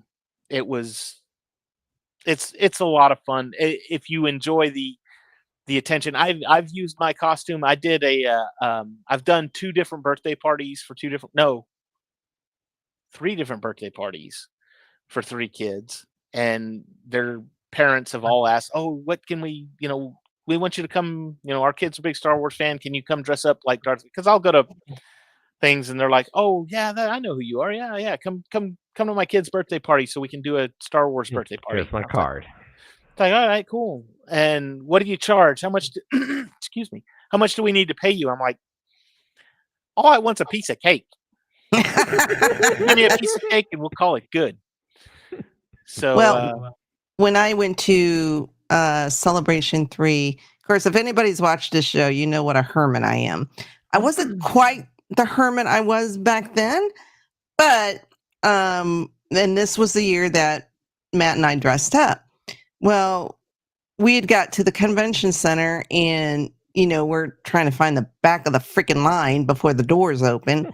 it's a lot of fun. If you enjoy the attention, I've used my costume. I did I've done 2 different birthday parties for 3 different birthday parties for 3 kids, and their parents have all asked, "Oh, what can we, we want you to come, our kid's a big Star Wars fan. Can you come dress up like Darth?" Because I'll go to things and they're like, "Oh, yeah, I know who you are. Yeah, yeah, come to my kid's birthday party so we can do a Star Wars birthday party." Here's my And I was card. like, all right, cool. And what do you charge? How much? Excuse me. How much do we need to pay you? I'm like, all I want's a piece of cake. Give me a piece of cake and we'll call it good. So, Well, when I went to Celebration 3, of course, if anybody's watched this show, you know what a hermit I am. I wasn't quite the hermit I was back then, but and this was the year that Matt and I dressed up. Well, we had got to the convention center and, we're trying to find the back of the freaking line before the doors open.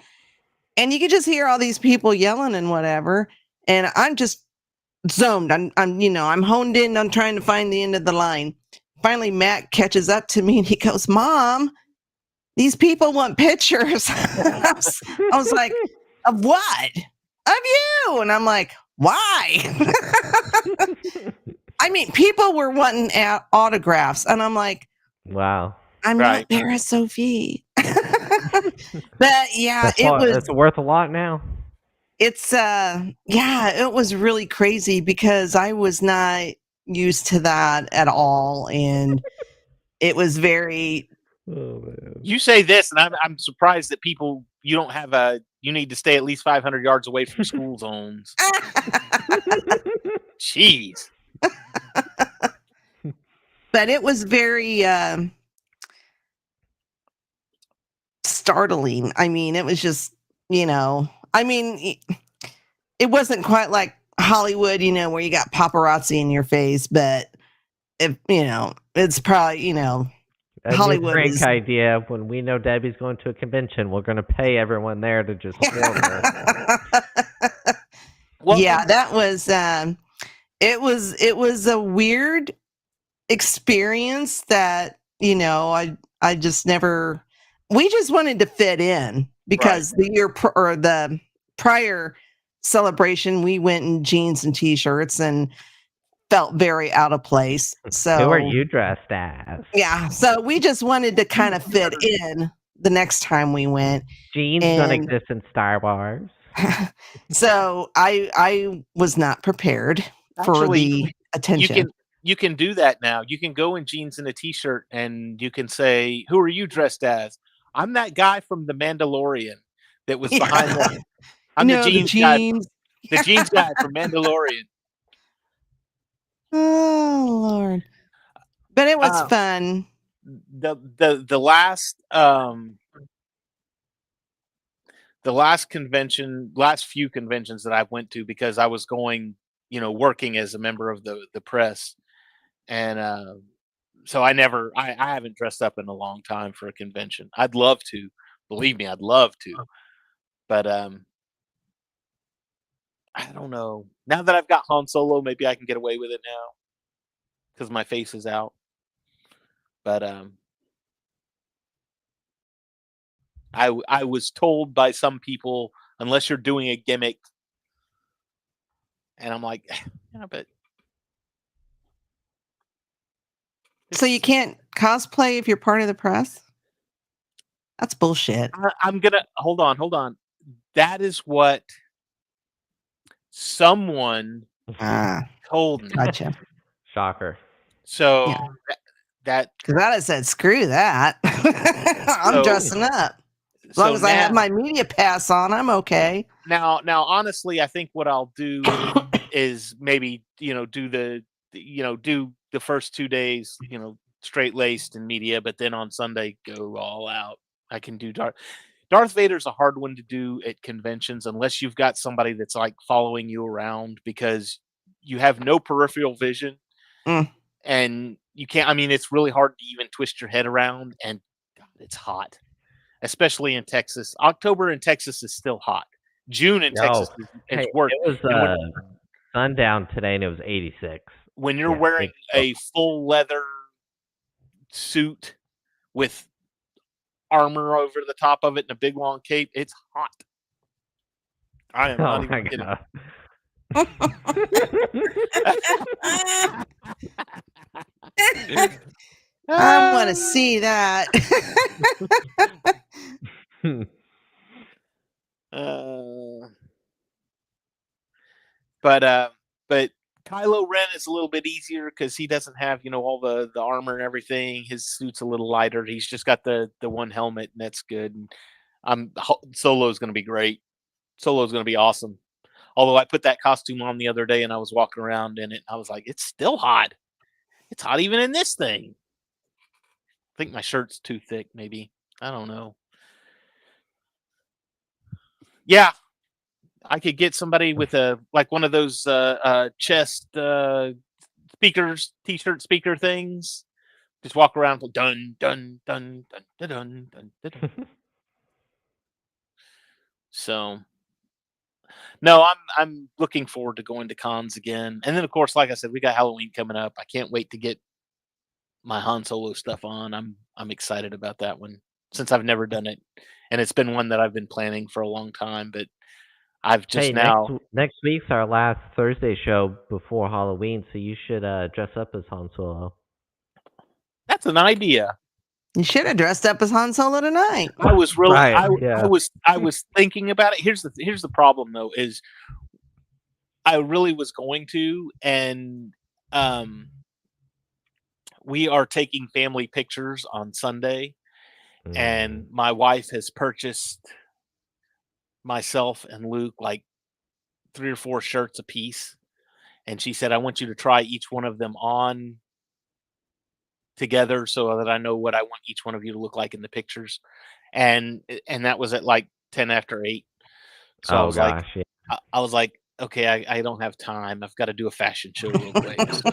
And you could just hear all these people yelling and whatever. And I'm just zoned. I'm honed in. I'm trying to find the end of the line. Finally, Matt catches up to me and he goes, "Mom, these people want pictures." I was like, "Of what? Of you?" And I'm like, "Why?" I mean, people were wanting autographs. And I'm like, Wow. "I'm Right. not Vera Sophie." But yeah, It's worth a lot now. it was really crazy because I was not used to that at all. And it was very, Oh, man. you say this, and I'm surprised that you don't have you need to stay at least 500 yards away from school zones. Jeez. but it was very startling. I mean, it was just, it wasn't quite like Hollywood, where you got paparazzi in your face, but it's probably, Hollywood Frank is idea. When we know Debbie's going to a convention, we're going to pay everyone there to just swarm her. Well, yeah, that was it was a weird experience that, I just never, we just wanted to fit in because the year or the prior celebration, we went in jeans and t-shirts and felt very out of place. So Who are you dressed as? Yeah, so we just wanted to kind of fit in the next time we went. Jeans don't exist in Star Wars. So I was not prepared for the attention. You can do that now. You can go in jeans and a t-shirt and you can say, "Who are you dressed as?" "I'm that guy from The Mandalorian that was behind the I'm the jeans guy. The jeans guy from Mandalorian." Oh Lord. But it was fun. The last last few conventions that I went to, because I was going, working as a member of the press, and so I haven't dressed up in a long time for a convention. I'd love to, believe me, I'd love to, but I don't know. Now that I've got Han Solo, maybe I can get away with it now because my face is out. But I was told by some people, unless you're doing a gimmick, and I'm like, yeah, but So you can't cosplay if you're part of the press? That's bullshit. I'm gonna hold on. That is what someone told me. Gotcha. Shocker. So that because I said, screw that. I'm dressing up. As long as I have my media pass on, I'm okay. Now, honestly, I think what I'll do is maybe do the first 2 days straight laced in media, but then on Sunday go all out. I can do Darth Vader's a hard one to do at conventions unless you've got somebody that's like following you around, because you have no peripheral vision. and you can't. I mean, it's really hard to even twist your head around, and God, it's hot, especially in Texas. October in Texas is still hot. June in Texas Oh, is hey, worse. it was And sundown today, and it was 86. when you're Yeah, wearing it's so a full leather suit with armor over the top of it and a big long cape, it's hot. I am Oh not even my kidding. god. I want to see that. But Kylo Ren is a little bit easier because he doesn't have all the armor and everything. His suit's a little lighter. He's just got the one helmet, and that's good. And Solo's going to be great. Solo's going to be awesome. Although I put that costume on the other day and I was walking around in it, and I was like, it's still hot. It's hot even in this thing. I think my shirt's too thick, maybe. I don't know. Yeah, I could get somebody with one of those chest speakers, t-shirt speaker things. Just walk around with dun dun dun dun dun dun dun dun. Dun. So no, I'm looking forward to going to cons again. And then of course, like I said, we got Halloween coming up. I can't wait to get my Han Solo stuff on. I'm excited about that one since I've never done it. And it's been one that I've been planning for a long time, but I've just Hey, now next week's our last Thursday show before Halloween, so you should dress up as Han Solo. that's an idea. You should have dressed up as Han Solo tonight. I was really Right, yeah. I was thinking about it. Here's the problem though is I really was going to, and we are taking family pictures on Sunday, and my wife has purchased myself and Luke like 3 or 4 shirts a piece, and she said, "I want you to try each one of them on together so that I know what I want each one of you to look like in the pictures." And that was at like 10 after 8. So Oh gosh, yeah. I was like, okay, I don't have time. I've got to do a fashion show real quick. So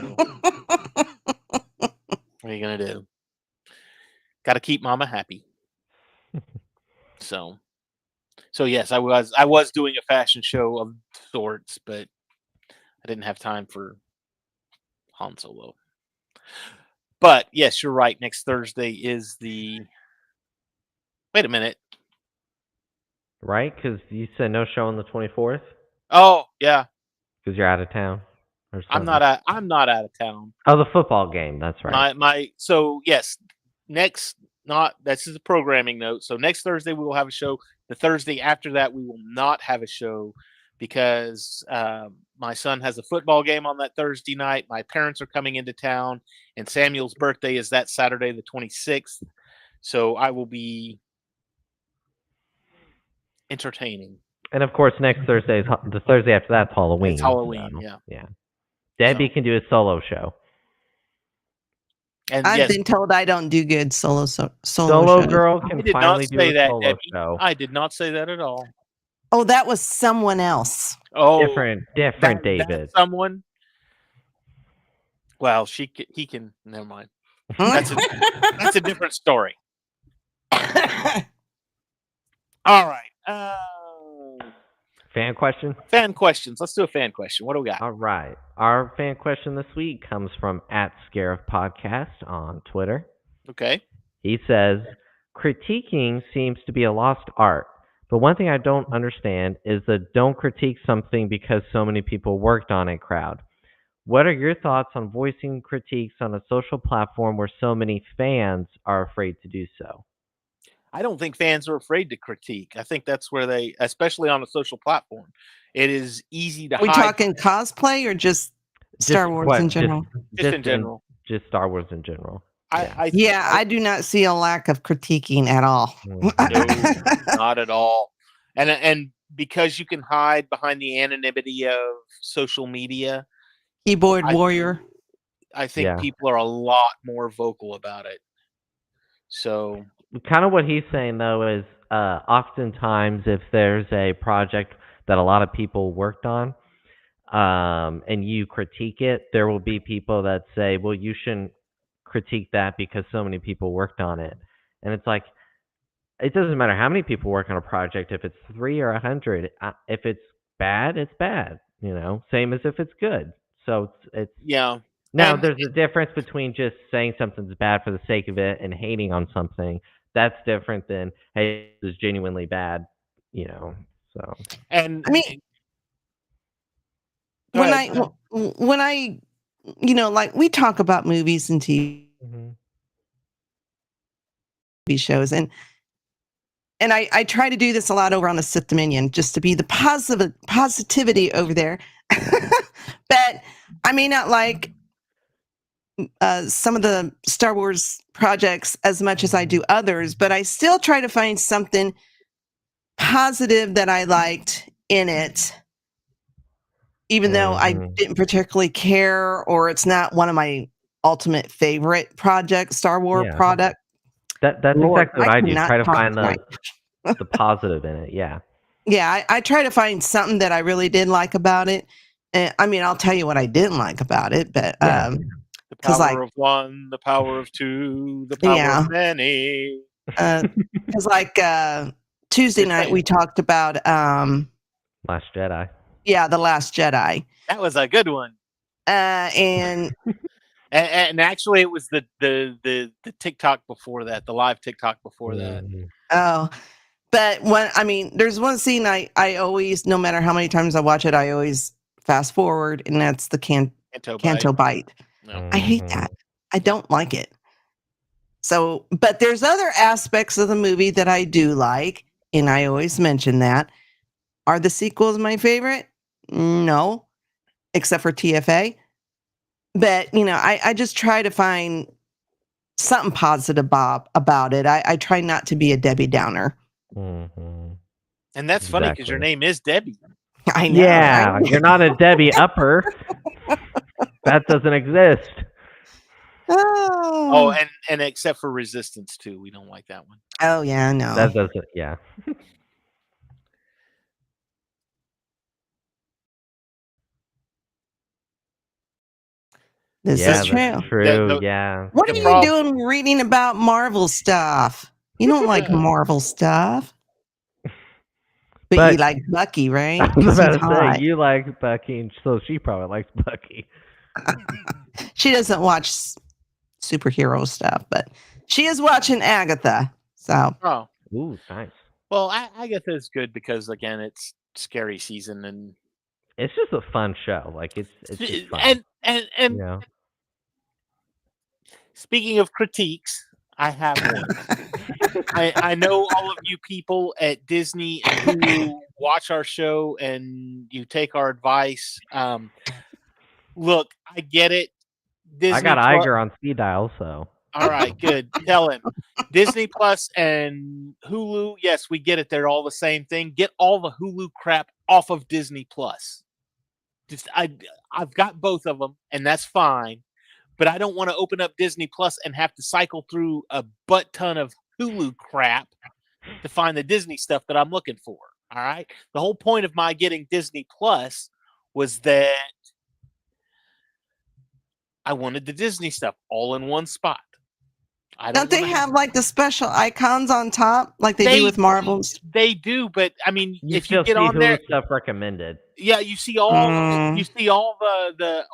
what are you gonna do? Got to keep Mama happy. So yes, I was doing a fashion show of sorts, but I didn't have time for Han Solo. But yes, you're right. Next Thursday is the. Wait a minute. Right? Because you said no show on the 24th? Oh yeah, Because you're out of town or I'm something. not out of town. Oh, the football game. That's right. So yes, next not this is a programming note. So next Thursday we will have a show. The Thursday after that we will not have a show because my son has a football game on that Thursday night. My parents are coming into town, and Samuel's birthday is that Saturday, the 26th. So I will be entertaining. And of course, next Thursday is the Thursday after that's Halloween. It's Halloween, so, yeah. Yeah. Debbie can do a solo show. And I've yes, been told I don't do good solo Solo shows. girl I can did not finally do say a that, solo Debbie. show. I did not say that at all. Oh, that was someone else. Oh, Different that David. someone. Well, he can. Never mind. That's a different story. All right. Fan question? Fan questions. Let's do a fan question. What do we got? All right. Our fan question this week comes from @Scarif on Twitter. Okay. He says, critiquing seems to be a lost art, but one thing I don't understand is the don't critique something because so many people worked on it crowd. What are your thoughts on voicing critiques on a social platform where so many fans are afraid to do so? I don't think fans are afraid to critique. I think that's where they, especially on a social platform, it is easy to Are we hide. talking cosplay or just Star Wars in general? Just in general. Just Star Wars in general. I do not see a lack of critiquing at all. No, not at all. And because you can hide behind the anonymity of social media, Keyboard warrior. I think people are a lot more vocal about it. So kind of what he's saying though is oftentimes if there's a project that a lot of people worked on, and you critique it, there will be people that say, well, you shouldn't critique that because so many people worked on it. And it's like, it doesn't matter how many people work on a project, if it's 3 or 100. If it's bad, it's bad, same as if it's good. So it's Yeah. now And there's a difference between just saying something's bad for the sake of it and hating on something. That's different than, hey, this is genuinely bad, so. and I mean, go when ahead. I like we talk about movies and TV Mhm. shows, and I try to do this a lot over on the Sith Dominion, just to be the positivity over there. But I may not like some of the Star Wars projects as much as I do others, but I still try to find something positive that I liked in it, even though I didn't particularly care, or it's not one of my ultimate favorite projects, Star Wars Yeah. product. That's Lord, exactly what I do. cannot Try to talk find tonight. the positive in it. Yeah. Yeah, I try to find something that I really did like about it. And I mean, I'll tell you what I didn't like about it, but Yeah. The 'cause, power like, of one, the power of two, the power yeah, of many. because like Tuesday Just night saying. we talked about Last Jedi. yeah, The Last Jedi. That was a good one. And And actually, it was the TikTok before that, the live TikTok before that. Mhm. oh, but there's one scene I always, no matter how many times I watch it, I always fast forward, and that's the Canto Bite. Canto Bite. No. I hate that. I don't like it. So, but there's other aspects of the movie that I do like, and I always mention that. Are the sequels my favorite? No, except for TFA. But, I just try to find something positive, Bob, about it. I try not to be a Debbie Downer. Mhm. And that's funny because your Exactly. name is Debbie. I know, Yeah, right? you're not a Debbie Upper. That doesn't exist. Oh, Oh, and except for Resistance too, we don't like that one. oh yeah, no. That doesn't. Yeah. This Yeah, is that's true. true. Yeah. What The are you problem. doing reading about Marvel stuff? You don't like Marvel stuff, but you But like Bucky, right? I was Because he's about to say hot. you like Bucky, and so she probably likes Bucky. She doesn't watch superhero stuff, but she is watching Agatha. So Oh, Ooh, nice. well, I guess it's good because again, it's scary season and It's just a fun show. Like it's just fun. and speaking of critiques, I have one. I know all of you people at Disney and Hulu watch our show and you take our advice. Look, I get it. I Disney got Plus. Iger on speed dial, so All right, good. Tell him. Disney Plus and Hulu. Yes, we get it. They're all the same thing. Get all the Hulu crap off of Disney Plus. Just I've got both of them, and that's fine. But I don't want to open up Disney Plus and have to cycle through a butt ton of Hulu crap to find the Disney stuff that I'm looking for. All right. The whole point of my getting Disney Plus was that I wanted the Disney stuff all in one spot. I don't don't they want to have like the special icons on top, like they do with Marvels? They do, but I mean, you if you still get see on there, Hulu stuff recommended. yeah, you see all the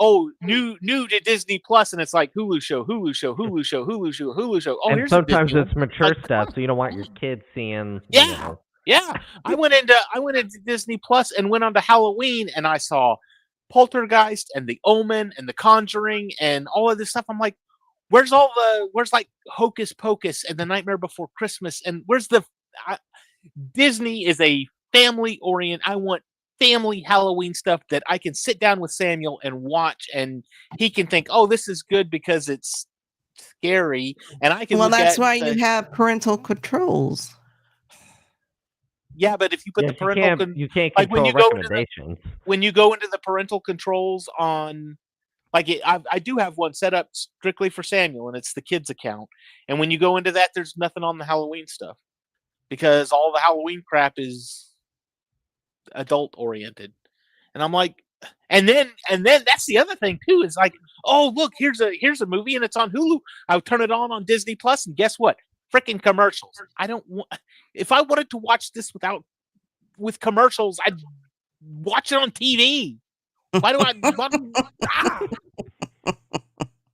new to Disney Plus, and it's like Hulu show, Hulu show, Hulu show, Hulu show, Hulu show. Oh, And here's a sometimes Disney one. it's mature Like, stuff, so you don't want your kids seeing. yeah, yeah. I went into Disney Plus and went on to Halloween, and I saw Poltergeist and The Omen and The Conjuring and all of this stuff. I'm like, where's like Hocus Pocus and The Nightmare Before Christmas, and where's Disney is a family orient. I want family Halloween stuff that I can sit down with Samuel and watch, and he can think, "Oh, this is good because it's scary," and I can Well, look at that's it and why say, you have parental controls. "Yeah, but if you put Yes, the parental you can't like control recommendations. when you go into the parental controls on I do have one set up strictly for Samuel, and it's the kids account. And when you go into that, there's nothing on the Halloween stuff because all the Halloween crap is adult oriented. And I'm like, And then that's the other thing too. Is like, oh look, here's a movie and it's on Hulu. I'll turn it on Disney Plus, and guess what? Freaking commercials. I don't want. If I wanted to watch this with commercials, I'd watch it on TV. Why do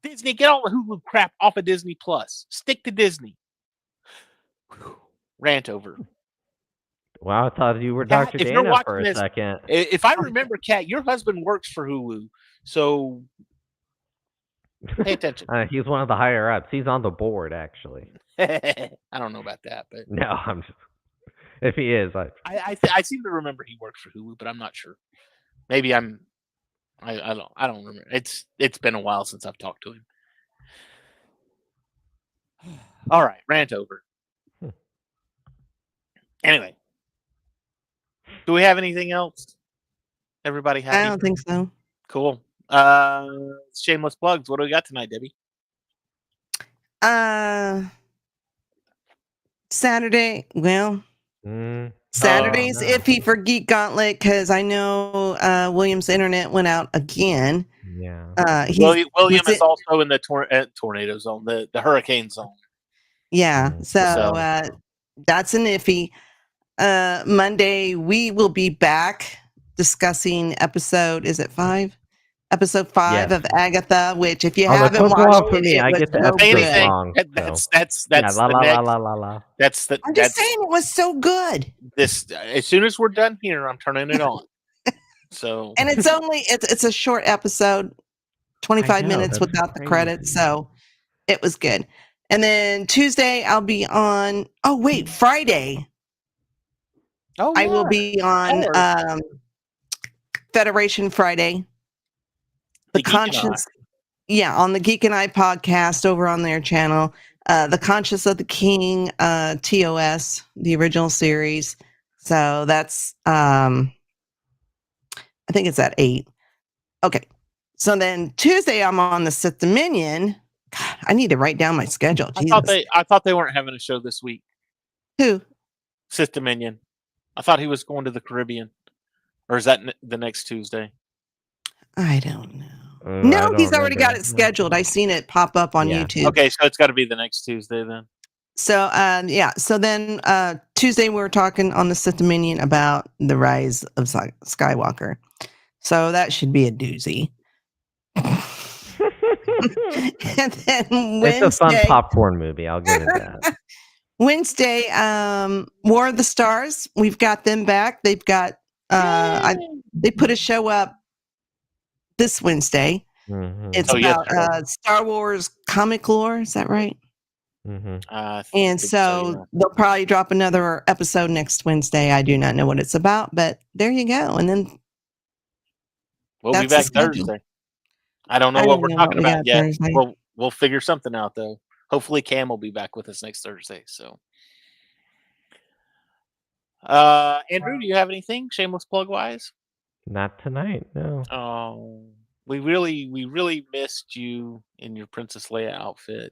Disney, get all the Hulu crap off of Disney Plus. Stick to Disney. Rant over. Wow, I thought you were Kat, Dr. if you're Dana for watching a this, second. If I remember, Kat, your husband works for Hulu, so pay attention. He's one of the higher ups. He's on the board, actually. I don't know about that, but No, I'm just. If he is, I seem to remember he worked for Hulu, but I'm not sure. Maybe I don't remember. It's been a while since I've talked to him. All right, rant over. Anyway, do we have anything else? Everybody happy? I don't think so. Cool. Shameless plugs. What do we got tonight, Debbie? Saturday. Well, Saturday's iffy for Geek Gauntlet because I know William's internet went out again. Yeah. William is also in the tornado zone, the hurricane zone. Yeah. So that's an iffy. Monday we will be back discussing episode 5 of Agatha, which if you haven't watched for me, I get the episode wrong. That's the I'm just saying it was so good. This as soon as we're done here, I'm turning it on. So and it's a short episode, 25 minutes without the credits, so it was good. And then Tuesday I'll be on. Oh wait, Friday. I will be on Federation Friday. The Conscience, on the Geek and I podcast over on their channel. The Conscience of the King, TOS, the original series. So that's, I think it's at 8. Okay. So then Tuesday I'm on the Sith Dominion. God, I need to write down my schedule. I thought they weren't having a show this week. Who? Sith Dominion. I thought he was going to the Caribbean. Or is that the next Tuesday? I don't know. No, he's already got it scheduled. I seen it pop up on YouTube. Okay, so it's got to be the next Tuesday then. So, So then Tuesday we were talking on the Sith Dominion about the rise of Skywalker. So that should be a doozy. And then Wednesday, it's a fun popcorn movie. I'll give it that. Wednesday, War of the Stars. We've got them back. They've got they put a show up this Wednesday. Mm-hmm. It's about Star Wars comic lore. Is that right? Mm-hmm. And so they'll probably drop another episode next Wednesday. I do not know what it's about, but there you go. And then we'll be back Thursday. I don't know what we're talking about yet. We'll figure something out though. Hopefully Cam will be back with us next Thursday. So, Andrew, do you have anything shameless plug wise? Not tonight, no. Oh, we really missed you in your Princess Leia outfit.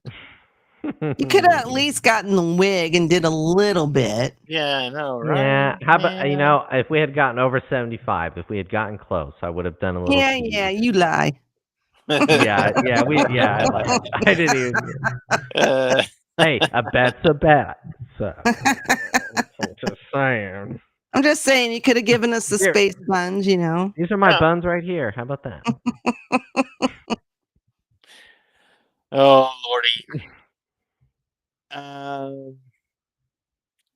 You could have at least gotten the wig and did a little bit. Yeah, I know, right? Yeah, how about if we had gotten over 75, if we had gotten close, I would have done a little. Yeah, you lie. I didn't even. Hey, a bet's a bet. So, I'm just saying. I'm just saying, you could have given us the space buns, you know. These are my buns right here. How about that? Oh, Lordy.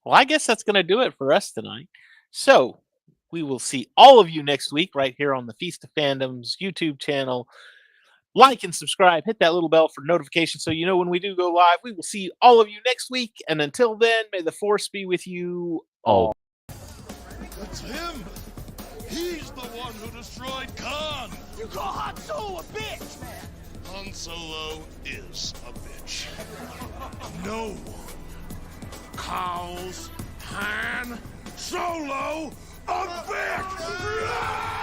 Well, I guess that's going to do it for us tonight. So we will see all of you next week right here on the Feast of Fandoms YouTube channel. Like and subscribe. Hit that little bell for notifications so you know when we do go live. We will see all of you next week. And until then, may the Force be with you all. That's him. He's the one who destroyed Khan. You call Han Solo a bitch, man. Han Solo is a bitch. No one calls Han Solo a bitch.